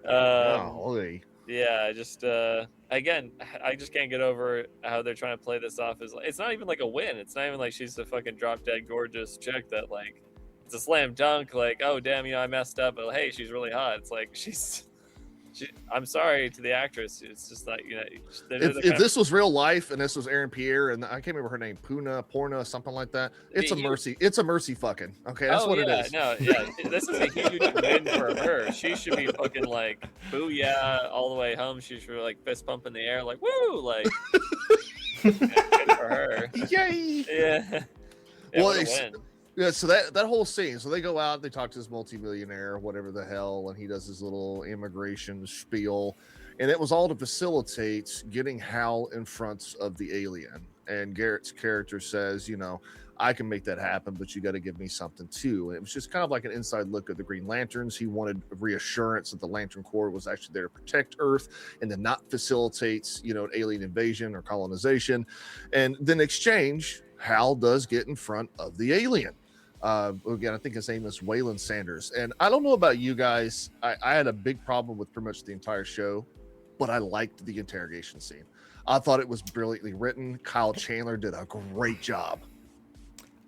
Golly. Yeah, just again, I just can't get over how they're trying to play this off as like, it's not even like a win. It's not even like she's a fucking drop dead gorgeous chick that like it's a slam dunk. Like, oh damn, I messed up, but hey, she's really hot. It's like I'm sorry to the actress. It's just like if this was real life and this was Aaron Pierre and I can't remember her name, Porna, something like that. It's a mercy. It's a mercy fucking. Okay, that's what it is. No, yeah, this is a huge win for her. She should be fucking like booyah all the way home. She should be like fist pump in the air, like woo, like good for her. Yay! Yeah. Well, yeah, so that whole scene, so they go out, they talk to this multimillionaire, whatever the hell, and he does his little immigration spiel, and it was all to facilitate getting Hal in front of the alien. And Garrett's character says, I can make that happen, but you got to give me something too. And it was just kind of like an inside look at the Green Lanterns. He wanted reassurance that the Lantern Corps was actually there to protect Earth and to not facilitate, an alien invasion or colonization. And then exchange, Hal does get in front of the alien. Again, I think his name is Waylon Sanders. And I don't know about you guys. I had a big problem with pretty much the entire show, but I liked the interrogation scene. I thought it was brilliantly written. Kyle Chandler did a great job.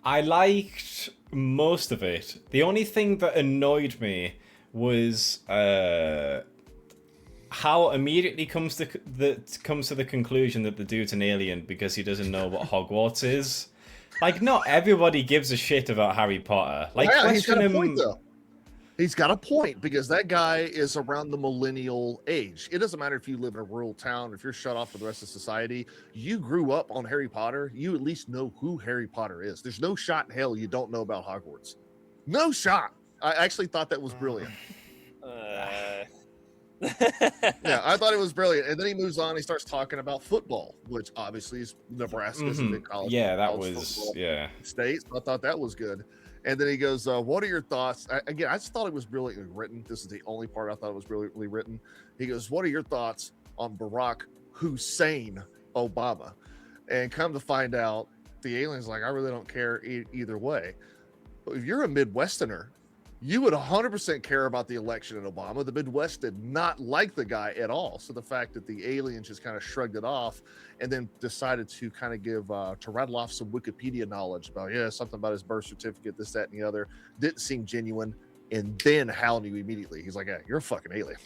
I liked most of it. The only thing that annoyed me was how immediately comes to the conclusion that the dude's an alien because he doesn't know what Hogwarts is. Like, not everybody gives a shit about Harry Potter. Like, yeah, he's got a him... point though. He's got a point because that guy is around the millennial age. It doesn't matter if you live in a rural town, if you're shut off from the rest of society. You grew up on Harry Potter. You at least know who Harry Potter is. There's no shot in hell you don't know about Hogwarts. No shot. I actually thought that was brilliant. Yeah, I thought it was brilliant. And then he moves on. He starts talking about football, which obviously is Nebraska's a big college. Yeah, that college was state. So I thought that was good. And then he goes, "What are your thoughts?" Again, I just thought it was brilliantly written. This is the only part I thought it was brilliantly written. He goes, "What are your thoughts on Barack Hussein Obama?" And come to find out, the alien's like, "I really don't care either way." But if you're a Midwesterner, you would 100% care about the election in Obama. The Midwest did not like the guy at all. So the fact that the alien just kind of shrugged it off and then decided to kind of give, to rattle off some Wikipedia knowledge about, something about his birth certificate, this, that, and the other, didn't seem genuine. And then Hal knew immediately. He's like, "Yeah, you're a fucking alien."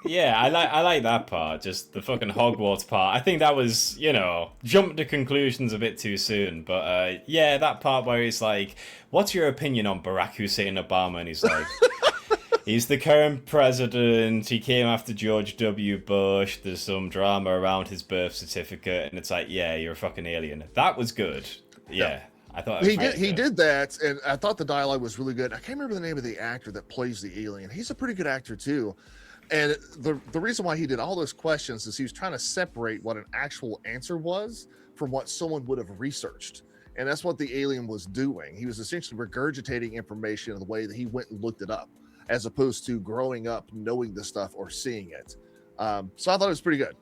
Yeah, I like that part. Just the fucking Hogwarts part. I think that was, jumped to conclusions a bit too soon. But yeah, that part where he's like, "What's your opinion on Barack Hussein Obama?" And he's like, "He's the current president. He came after George W. Bush. There's some drama around his birth certificate." And it's like, "Yeah, you're a fucking alien." That was good. Yeah. I thought he did that, and I thought the dialogue was really good. I can't remember the name of the actor that plays the alien. He's a pretty good actor too. And the reason why he did all those questions is he was trying to separate what an actual answer was from what someone would have researched. And that's what the alien was doing. He was essentially regurgitating information in the way that he went and looked it up, as opposed to growing up knowing the stuff or seeing it. So I thought it was pretty good.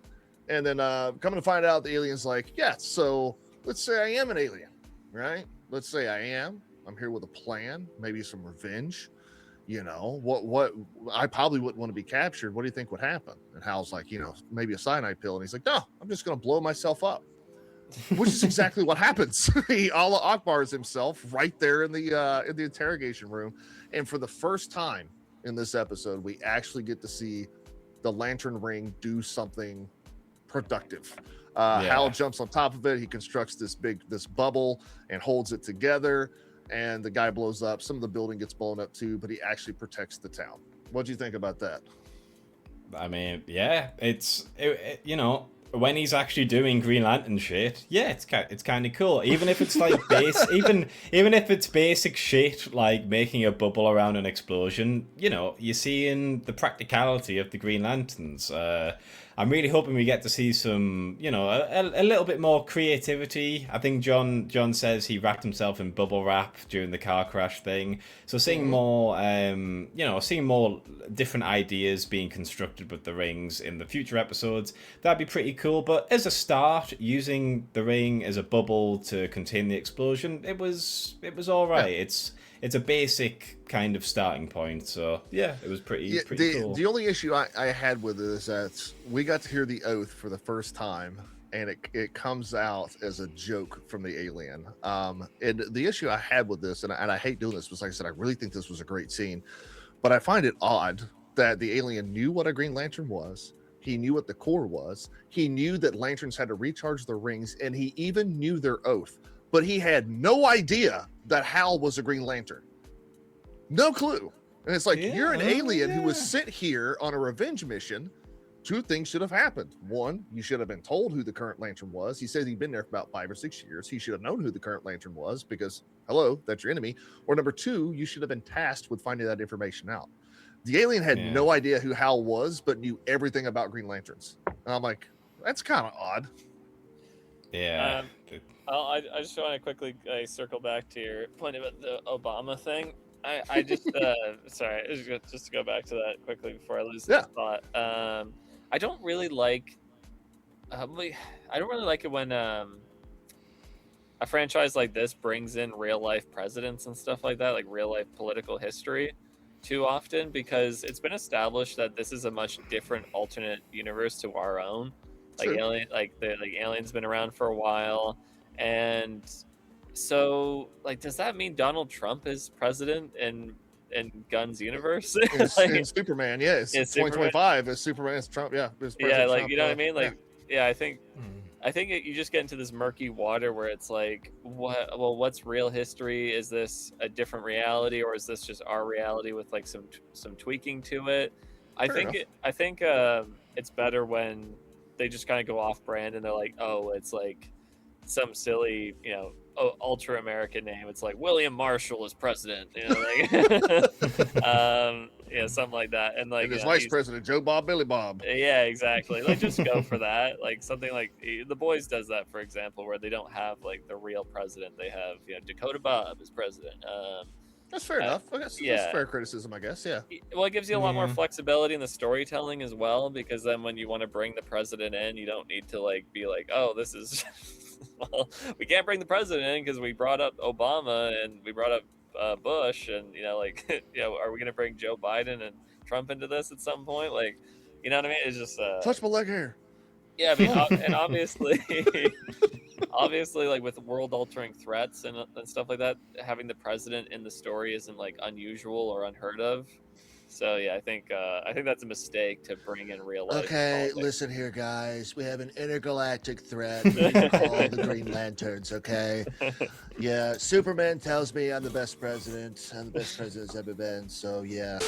And then coming to find out, the alien's like, "Yeah, so let's say I am an alien. Right? Let's say I am. I'm here with a plan, maybe some revenge. What I probably wouldn't want to be captured. What do you think would happen?" And Hal's like, "Maybe a cyanide pill." And he's like, "No, I'm just going to blow myself up," which is exactly what happens. He Allah Akbars himself right there in the interrogation room. And for the first time in this episode, we actually get to see the lantern ring do something productive. Hal jumps on top of it. He constructs this bubble and holds it together, and the guy blows up. Some of the building gets blown up too, but he actually protects the town. What do you think about that? I mean, yeah, it's when he's actually doing Green Lantern shit, yeah, it's kind of cool. Even if it's like even if it's basic shit like making a bubble around an explosion, you're seeing the practicality of the Green Lanterns. I'm really hoping we get to see some, a little bit more creativity. I think John says he wrapped himself in bubble wrap during the car crash thing. So seeing more, seeing more different ideas being constructed with the rings in the future episodes, that'd be pretty cool. But as a start, using the ring as a bubble to contain the explosion, it was all right. Yeah. It's a basic kind of starting point, so yeah, it was pretty cool. The only issue I had with it is that we got to hear the oath for the first time, and it comes out as a joke from the alien. And the issue I had with this, and I hate doing this, was like I said, I really think this was a great scene, but I find it odd that the alien knew what a Green Lantern was. He knew what the core was. He knew that lanterns had to recharge their rings, and he even knew their oath. But he had no idea that Hal was a Green Lantern. No clue. And it's like, you're an alien who was sent here on a revenge mission. Two things should have happened. One, you should have been told who the current Lantern was. He said he'd been there for about 5 or 6 years. He should have known who the current Lantern was because, hello, that's your enemy. Or number two, you should have been tasked with finding that information out. The alien had no idea who Hal was, but knew everything about Green Lanterns. And I'm like, that's kind of odd. Yeah. I just want to quickly circle back to your point about the Obama thing. I just sorry, just to go back to that quickly before I lose this thought. I don't really like. I don't really like it when a franchise like this brings in real life presidents and stuff like that, like real life political history, too often, because it's been established that this is a much different alternate universe to our own. Like True. Alien's been around for a while, and so like, does that mean Donald Trump is president in Gunn's universe? In Superman, yeah, it's in Superman? 2025. As Superman, it's Trump, yeah. It's Yeah, President like Trump, you know what I mean? yeah. Like, yeah, I think you just get into this murky water where it's like, what's real history? Is this a different reality, or is this just our reality with like some tweaking to it? I Fair think enough. it's better when they just kind of go off brand and they're like, oh, it's like some silly, ultra American name. It's like William Marshall is president, like, something like that. And like, And his vice president, Joe Bob Billy Bob. yeah, exactly. Like, just go for that. Like something like The Boys does that, for example, where they don't have like the real president. They have Dakota Bob as president. That's fair enough. I guess yeah. that's fair criticism, I guess. Yeah. Well, it gives you a lot more flexibility in the storytelling as well, because then when you want to bring the president in, you don't need to like be like, oh, this is well, we can't bring the president in because we brought up Obama and we brought up Bush, and are we going to bring Joe Biden and Trump into this at some point? Like, you know what I mean? It's just Touch my leg hair. yeah, I mean, and obviously, like with world-altering threats and stuff like that, having the president in the story isn't like unusual or unheard of. So yeah, I think that's a mistake to bring in real life. Okay, politics. listen here, guys. We have an intergalactic threat. We need to call the Green Lanterns, okay? Yeah, Superman tells me I'm the best president. I'm the best president that's ever been, so yeah.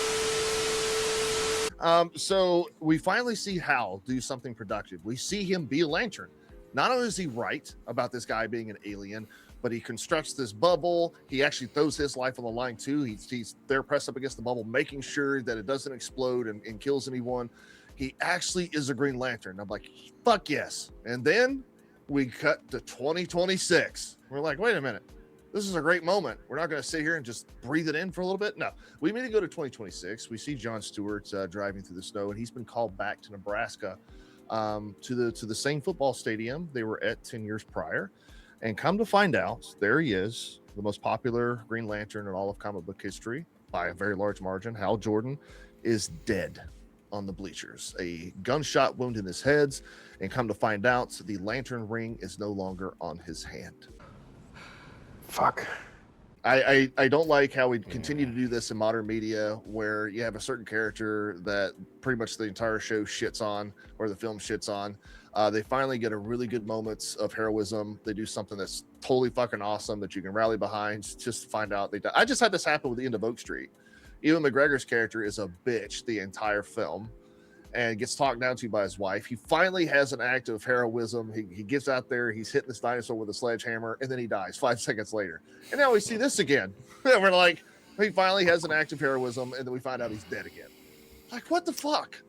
So we finally see Hal do something productive. We see him be a lantern. Not only is he right about this guy being an alien, but he constructs this bubble. He actually throws his life on the line too. He's there pressed up against the bubble, making sure that it doesn't explode and kills anyone. He actually is a Green Lantern. I'm like, fuck yes. And then we cut to 2026. We're like, wait a minute. This is a great moment. We're not going to sit here and just breathe it in for a little bit. No, we immediately go to 2026. We see John Stewart driving through the snow, and he's been called back to Nebraska to the same football stadium they were at 10 years prior. And come to find out, there he is, the most popular Green Lantern in all of comic book history by a very large margin. Hal Jordan is dead on the bleachers, a gunshot wound in his head. And come to find out, the lantern ring is no longer on his hand. Fuck. I don't like how we continue to do this in modern media, where you have a certain character that pretty much the entire show shits on, or the film shits on. They finally get a really good moments of heroism. They do something that's totally fucking awesome that you can rally behind, just to find out they die. I just had this happen with the end of Oak Street. Ewan McGregor's character is a bitch the entire film and gets talked down to by his wife. He finally has an act of heroism. He gets out there, he's hitting this dinosaur with a sledgehammer, and then he dies 5 seconds later. And now we see this again. We're like, he finally has an act of heroism, and then we find out he's dead again. Like, what the fuck?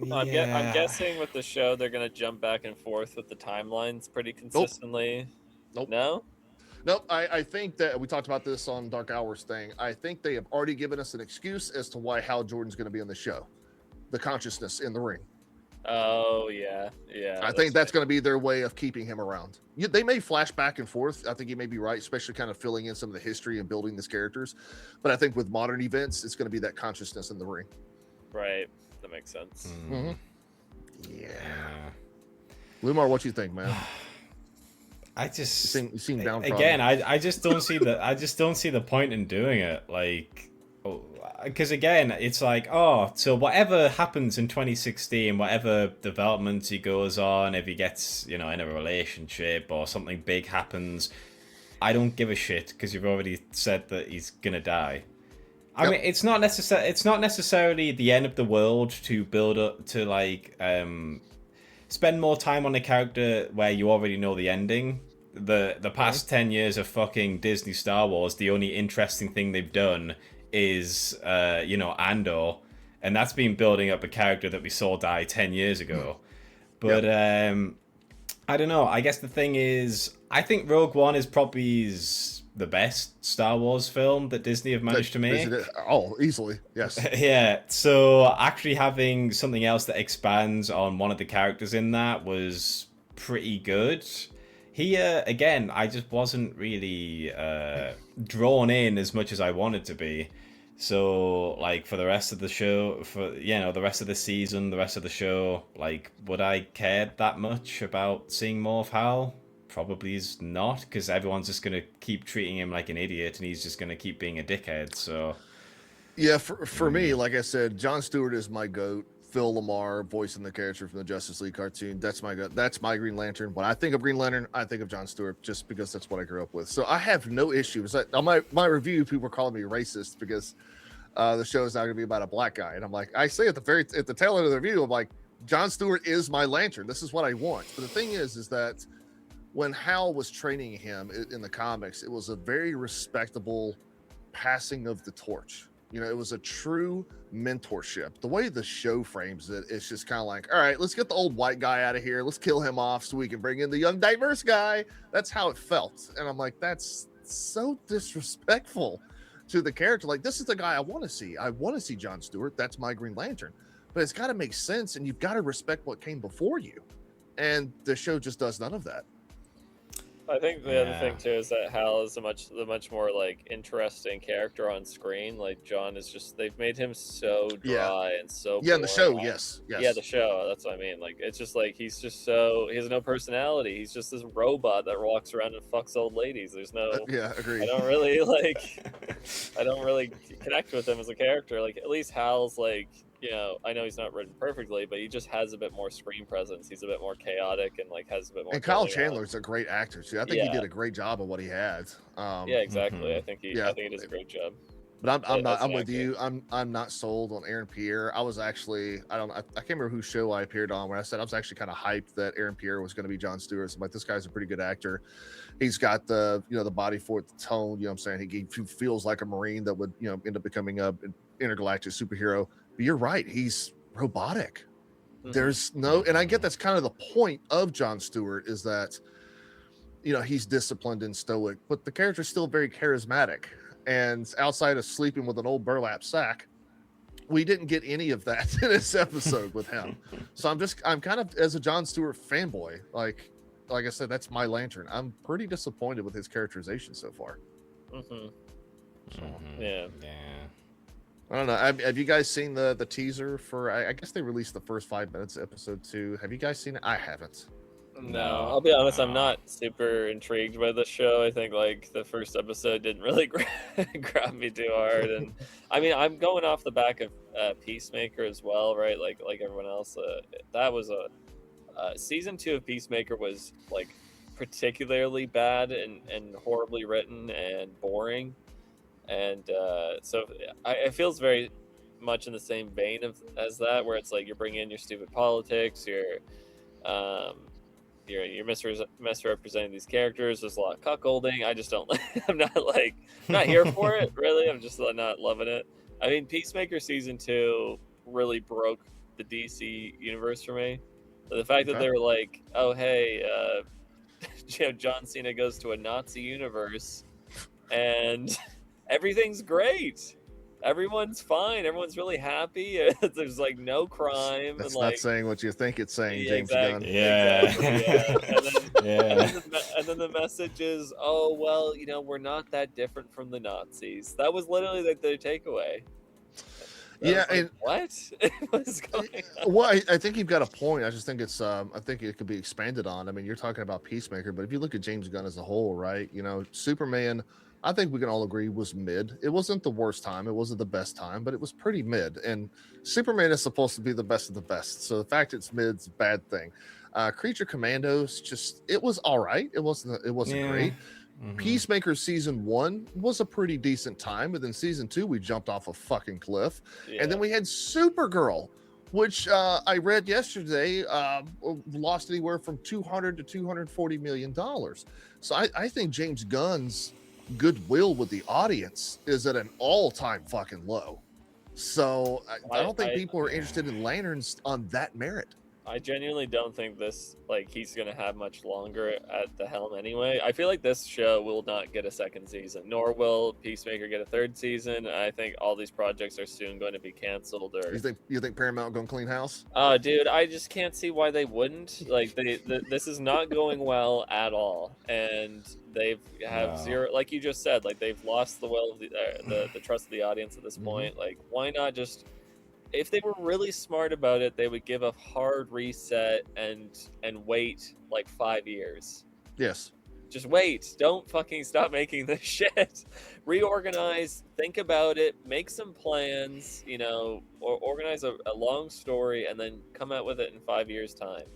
I'm guessing with the show they're gonna jump back and forth with the timelines pretty consistently. Nope. No. Nope. I think that we talked about this on Dark Hours thing. I think they have already given us an excuse as to why Hal Jordan's going to be on the show. The consciousness in the ring. Oh yeah. I think that's going to be their way of keeping him around. They may flash back and forth. I think you may be right, especially kind of filling in some of the history and building these characters. But I think with modern events, it's going to be that consciousness in the ring. Right. That makes sense. Mm-hmm. Yeah. Lumar, what you think, man? I just you seem downtrodden. again. I just don't see the the point in doing it. Like, because again, it's like, oh, so whatever happens in 2016, whatever developments he goes on, if he gets in a relationship or something big happens, I don't give a shit because you've already said that he's gonna die. I mean, it's not necessarily the end of the world to build up to like spend more time on a character where you already know the ending. The past 10 years of fucking Disney Star Wars, the only interesting thing they've done is Andor, and that's been building up a character that we saw die 10 years ago. But I don't know. I guess the thing is, I think Rogue One is probably the best Star Wars film that Disney have managed to make. Oh, easily, yes. Yeah, so actually having something else that expands on one of the characters in that was pretty good. He again, I just wasn't really drawn in as much as I wanted to be. So like for the rest of the show, for the rest of the season, the rest of the show, like would I care that much about seeing more of Hal? Probably is not, because everyone's just gonna keep treating him like an idiot, and he's just gonna keep being a dickhead. So Yeah, for me, like I said, John Stewart is my goat. Phil Loomar voicing the character from the Justice League cartoon. That's my goat. That's my Green Lantern. When I think of Green Lantern, I think of John Stewart, just because that's what I grew up with. So I have no issues. On my review, people are calling me racist because the show is not going to be about a black guy, and I'm like, I say at the tail end of the review, I'm like, John Stewart is my Lantern. This is what I want. But the thing is that when Hal was training him in the comics, it was a very respectable passing of the torch. It was a true mentorship. The way the show frames it, it's just kind of like, all right, let's get the old white guy out of here. Let's kill him off so we can bring in the young, diverse guy. That's how it felt. And I'm like, that's so disrespectful to the character. Like, this is the guy I want to see. I want to see John Stewart. That's my Green Lantern. But it's got to make sense, and you've got to respect what came before you. And the show just does none of that. I think the other thing too is that Hal is a much more like interesting character on screen. Like John is just, they've made him so dry and so in the show, boring. yes. Yeah, the show. That's what I mean. Like it's just like he has no personality. He's just this robot that walks around and fucks old ladies. There's no agreed. I don't really connect with him as a character. Like at least Hal's like, I know he's not written perfectly, but he just has a bit more screen presence. He's a bit more chaotic and like has a bit more. And Kyle Chandler's a great actor too. I think he did a great job of what he had. Yeah, exactly. I think he does a great job. But I'm with you. I'm not sold on Aaron Pierre. I was actually, I can't remember whose show I appeared on where I said I was actually kind of hyped that Aaron Pierre was going to be John Stewart. So I'm like, this guy's a pretty good actor. He's got the the body for it, the tone. You know what I'm saying? He feels like a Marine that would end up becoming a intergalactic superhero. But you're right. He's robotic. There's no, and I get that's kind of the point of John Stewart is that, he's disciplined and stoic, but the character's still very charismatic. And outside of sleeping with an old burlap sack, we didn't get any of that in this episode with him. So I'm kind of, as a John Stewart fanboy, like I said, that's my Lantern. I'm pretty disappointed with his characterization so far. Yeah. I don't know. Have you guys seen the teaser for? I guess they released the first 5 minutes of episode 2. Have you guys seen it? I haven't. No, I'll be honest. I'm not super intrigued by the show. I think like the first episode didn't really grab me too hard, and I mean I'm going off the back of Peacemaker as well, right? Like everyone else. That was season 2 of Peacemaker was like particularly bad and horribly written and boring. And so it feels very much in the same vein as that, where it's like you're bringing in your stupid politics, you're misrepresenting these characters. There's a lot of cuckolding. I just don't. I'm not here for it. Really, I'm just not loving it. I mean, Peacemaker season 2 really broke the DC universe for me. So the fact that they were like, oh hey, John Cena goes to a Nazi universe, and everything's great. Everyone's fine. Everyone's really happy. There's like no crime. That's and, not saying what you think it's saying, James Gunn. Yeah. Exactly, yeah. And then the message is, oh well, we're not that different from the Nazis. That was literally their takeaway. And what? What's going on? Well, I think you've got a point. I just think it's I think it could be expanded on. I mean, you're talking about Peacemaker, but if you look at James Gunn as a whole, right? Superman, I think we can all agree was mid. It wasn't the worst time. It wasn't the best time, but it was pretty mid. And Superman is supposed to be the best of the best. So the fact it's mid's a bad thing. Creature Commandos, it was all right. It wasn't great. Peacemaker season 1 was a pretty decent time, but then season 2 we jumped off a fucking cliff. And then we had Supergirl, which I read yesterday lost anywhere from $200 to $240 million. So I think James Gunn's goodwill with the audience is at an all-time fucking low. So I don't think people are interested in Lanterns on that merit. I genuinely don't think this, like, he's gonna have much longer at the helm anyway. I feel like this show will not get a second season, nor will Peacemaker get a third season. I think all these projects are soon going to be canceled. Or You think Paramount gonna clean house? dude, I just can't see why they wouldn't. Like, this is not going well at all, and they've have No. zero. Like you just said, like they've lost the will of the trust of the audience at this point. Like, why not just? If they were really smart about it, they would give a hard reset and wait like 5 years. Yes. Just wait. Don't fucking stop making this shit. Reorganize, think about it, make some plans, you know, or organize a long story and then come out with it in 5 years' time.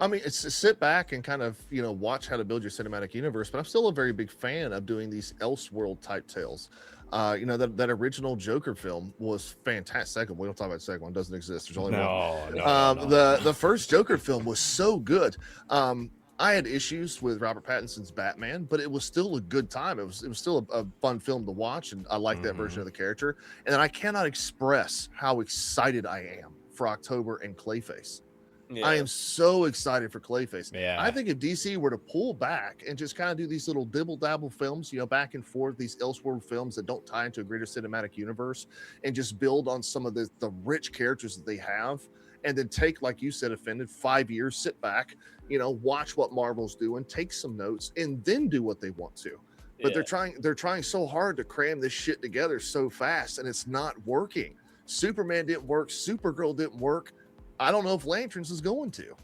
I mean, it's to sit back and kind of, you know, watch how to build your cinematic universe, but I'm still a very big fan of doing these Elseworld type tales. You know, that original Joker film was fantastic. Second, we don't talk about the second one; doesn't exist. There's only one. No. The first Joker film was so good. I had issues with Robert Pattinson's Batman, but it was still a good time. It was still a fun film to watch, and I like that version of the character. And then I cannot express how excited I am for October and Clayface. Yeah. I am so excited for Clayface. Yeah. I think if DC were to pull back and just kind of do these little dibble dabble films, you know, back and forth, these Elseworld films that don't tie into a greater cinematic universe, and just build on some of the rich characters that they have, and then take, like you said, Offended, 5 years, sit back, you know, watch what Marvel's doing, take some notes, and then do what they want to. But they're trying so hard to cram this shit together so fast, and it's not working. Superman didn't work, Supergirl didn't work. I don't know if Lanterns is going to.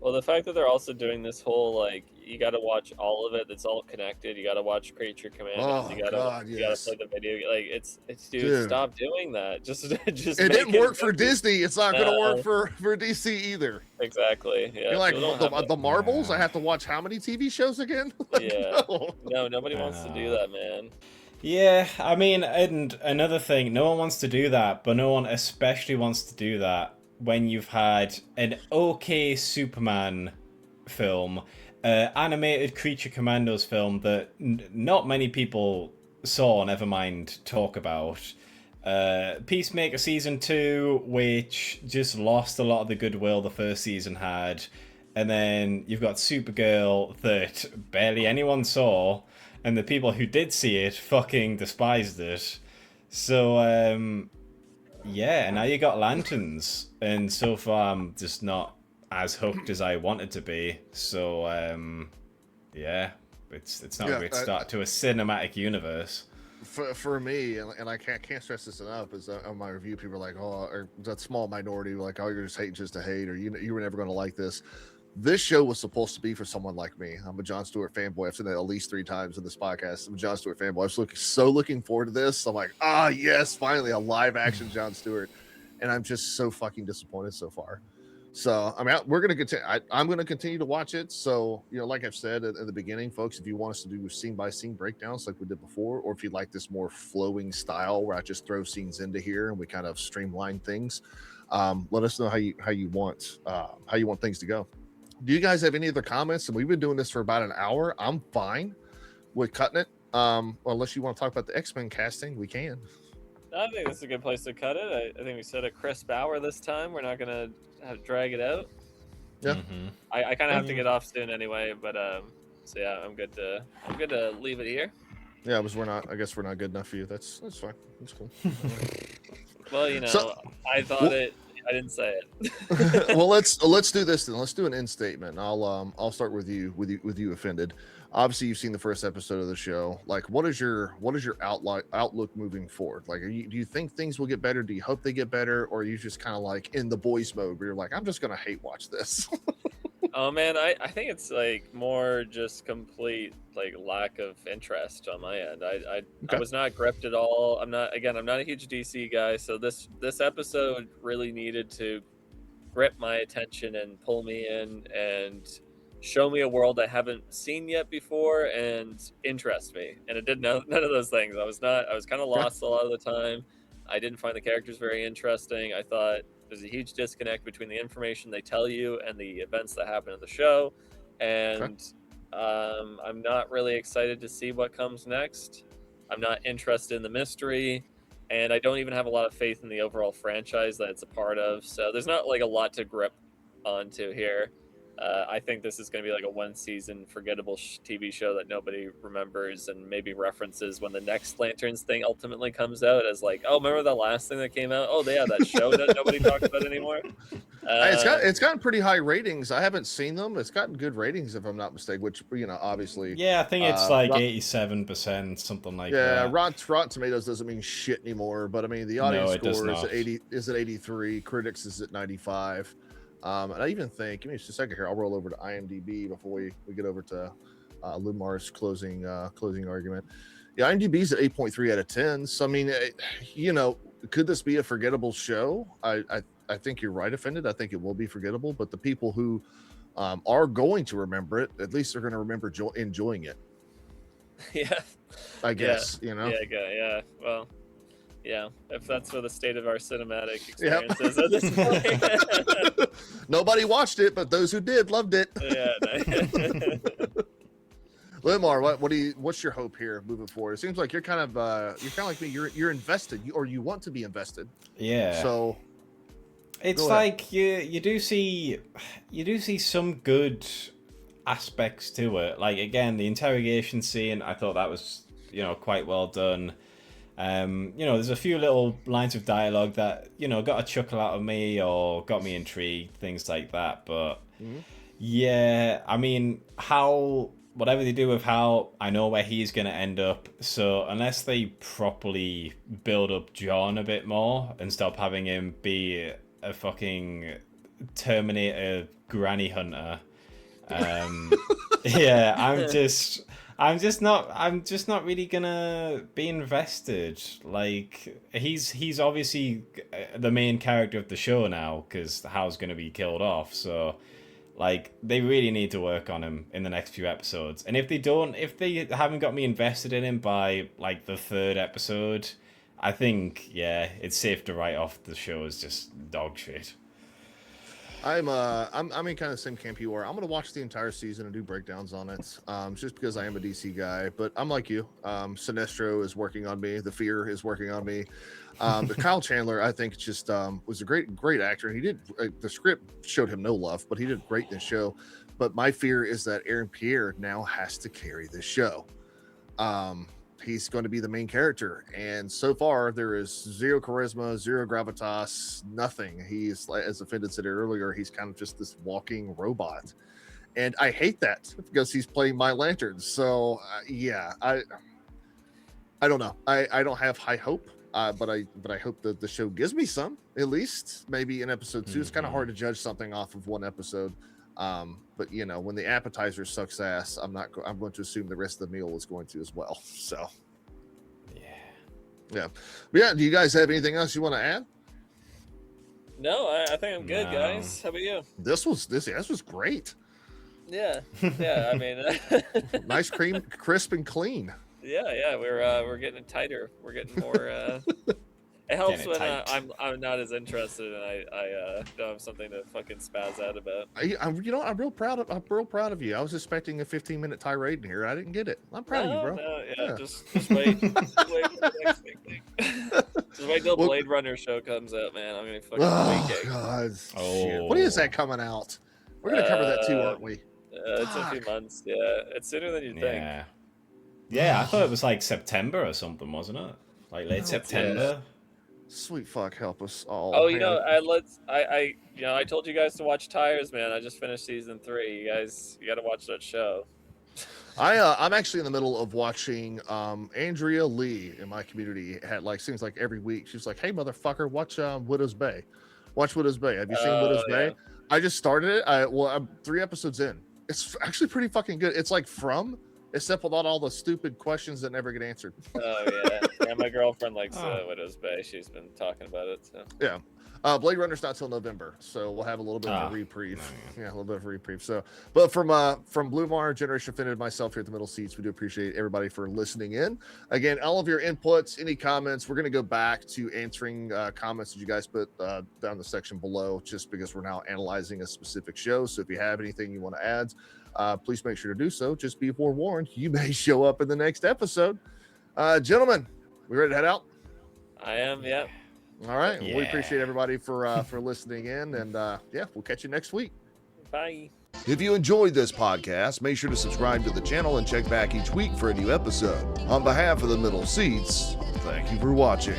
Well, the fact that they're also doing this whole, like, you got to watch all of it. It's all connected. You got to watch Creature Commanders. Oh, you got to play the video. Like, it's dude, stop doing that. Just it didn't work for Disney. It's not going to work for DC either. Exactly. Yeah. You're like, So the Marbles. I have to watch how many TV shows again? Like, yeah. No, nobody wants to do that, man. Yeah, I mean, and another thing, no one wants to do that, but no one especially wants to do that when you've had an okay Superman film, animated Creature Commandos film that not many people saw, never mind talk about. Peacemaker Season 2, which just lost a lot of the goodwill the first season had. And then you've got Supergirl that barely anyone saw, and the people who did see it fucking despised it. So, yeah, and now you got Lanterns, and so far I'm just not as hooked as I wanted to be. So, yeah, it's not a great start to a cinematic universe. For me, and I can't stress this enough, is on my review, people are like, oh, or that small minority, like, oh, you're just hating just to hate, or you were never going to like this. This show was supposed to be for someone like me. I'm a John Stewart fanboy. I've said that at least 3 times in this podcast. I'm a John Stewart fanboy. I was looking forward to this. I'm like, yes, finally a live action John Stewart. And I'm just so fucking disappointed so far. So I mean, we're going to continue. I'm going to continue to watch it. So, you know, like I've said at the beginning, folks, if you want us to do scene by scene breakdowns like we did before, or if you like this more flowing style where I just throw scenes into here and we kind of streamline things, let us know how you want things to go. Do you guys have any other comments? And we've been doing this for about an hour. I'm fine with cutting it. Unless you want to talk about the X-Men casting, we can. I think this is a good place to cut it. I think we set a crisp hour this time. We're not gonna have to drag it out. Yeah. Mm-hmm. I kind of have to get off soon anyway, but so yeah, I'm good to leave it here. Yeah, I guess we're not good enough for you. That's fine. That's cool. Well, you know, I thought it. I didn't say it. Well, let's do this then. Let's do an end statement. I'll start with you Offended. Obviously, you've seen the first episode of the show. Like, what is your outlook moving forward? Like, do you think things will get better? Do you hope they get better, or are you just kind of like in the boys mode where you're like, I'm just gonna hate watch this? Oh man, I think it's like more just complete like lack of interest on my end. I was not gripped at all. I'm not a huge DC guy, so this episode really needed to grip my attention and pull me in and show me a world I haven't seen yet before and interest me. And it did none of those things. I was kind of lost a lot of the time. I didn't find the characters very interesting. I thought there's a huge disconnect between the information they tell you and the events that happen in the show. And I'm not really excited to see what comes next. I'm not interested in the mystery. And I don't even have a lot of faith in the overall franchise that it's a part of. So there's not like a lot to grip onto here. I think this is going to be like a one-season forgettable TV show that nobody remembers and maybe references when the next Lanterns thing ultimately comes out as like, oh, remember the last thing that came out? Oh, yeah, that show that nobody talks about anymore. It's gotten pretty high ratings. I haven't seen them. It's gotten good ratings, if I'm not mistaken. Which obviously. Yeah, I think it's like 87%, something like that. Yeah, Rotten Tomatoes doesn't mean shit anymore. But I mean, the audience score is at 80, is at 83. Critics is at 95. And I even think, give me just a second here. I'll roll over to IMDb before we get over to Loomar's closing argument. Yeah, IMDb's at 8.3 out of 10. So I mean, could this be a forgettable show? I think you're right, Offended. I think it will be forgettable, but the people who are going to remember it, at least they're going to remember enjoying it. Yeah, I guess, Yeah. Well, yeah, if that's what the state of our cinematic experience is at this point. Nobody watched it, but those who did loved it. Yeah. Loomar, what's your hope here moving forward? It seems like you're kind of like me. You're invested, or you want to be invested. Yeah. So it's like you do see some good aspects to it. Like, again, the interrogation scene, I thought that was quite well done. There's a few little lines of dialogue that got a chuckle out of me or got me intrigued, things like that. But yeah, I mean, whatever they do with Hal, I know where he's going to end up. So unless they properly build up John a bit more and stop having him be a fucking Terminator granny hunter, yeah, I'm just not really gonna be invested. Like, he's obviously the main character of the show now because Hal's gonna be killed off. So, like, they really need to work on him in the next few episodes. And if they haven't got me invested in him by like the third episode, I think it's safe to write off the show as just dog shit. I'm in kind of the same camp you are. I'm gonna watch the entire season and do breakdowns on it, just because I am a DC guy. But I'm like you. Sinestro is working on me. The Fear is working on me. But Kyle Chandler, I think, just was a great actor. He did the script showed him no love, but he did great in the show. But my fear is that Aaron Pierre now has to carry this show. He's going to be the main character, and so far there is zero charisma, zero gravitas, nothing. He's, as Offended said earlier, he's kind of just this walking robot, and I hate that because he's playing my Lanterns. So I don't know. I don't have high hope, but I hope that the show gives me some, at least maybe in episode 2. It's kind of hard to judge something off of one episode. But when the appetizer sucks ass, I'm going to assume the rest of the meal is going to as well. So yeah. But yeah, do you guys have anything else you want to add? No, I think I'm good, guys. How about you? This was great. Yeah. I mean, nice, crisp and clean. Yeah. We're getting tighter. We're getting more. It helps when I'm not as interested and I don't have something to fucking spaz out about. I'm real proud of you. I was expecting a 15-minute tirade in here. I didn't get it. I'm proud of you, bro. No, yeah. Just wait. Just wait for the next big thing. Just wait till Blade Runner show comes out, man. I'm gonna fucking wait. God. Shit. When is that coming out? We're gonna cover that too, aren't we? It's a few months. Yeah, it's sooner than you think. Yeah, I thought it was like September or something, wasn't it? Like late September. Sweet fuck, help us all. Oh, I told you guys to watch Tires, man. I just finished season 3. You got to watch that show. I'm actually in the middle of watching. Andrea Lee in my community had seems like every week she's like, "Hey, motherfucker, watch Widow's Bay. Watch Widow's Bay. Have you seen Widow's Bay?" I just started it. I'm 3 episodes in. It's actually pretty fucking good. It's like From, except without all the stupid questions that never get answered. Oh yeah. Yeah, my girlfriend likes Widow's Bay. She's been talking about it. So. Yeah, Blade Runner's not till November, so we'll have a little bit of a reprieve. Yeah, a little bit of a reprieve. So, but from Loomar, Generation Offended, myself here at the middle seats, we do appreciate everybody for listening in. Again, all of your inputs, any comments, we're going to go back to answering comments that you guys put down the section below, just because we're now analyzing a specific show. So if you have anything you want to add, please make sure to do so. Just be forewarned, you may show up in the next episode. Gentlemen, we ready to head out? I am, yeah. All right. Well, we Yeah. appreciate everybody for listening in, and yeah, we'll catch you next week. Bye. If you enjoyed this podcast, make sure to subscribe to the channel and check back each week for a new episode. On behalf of the Middle Seats, thank you for watching.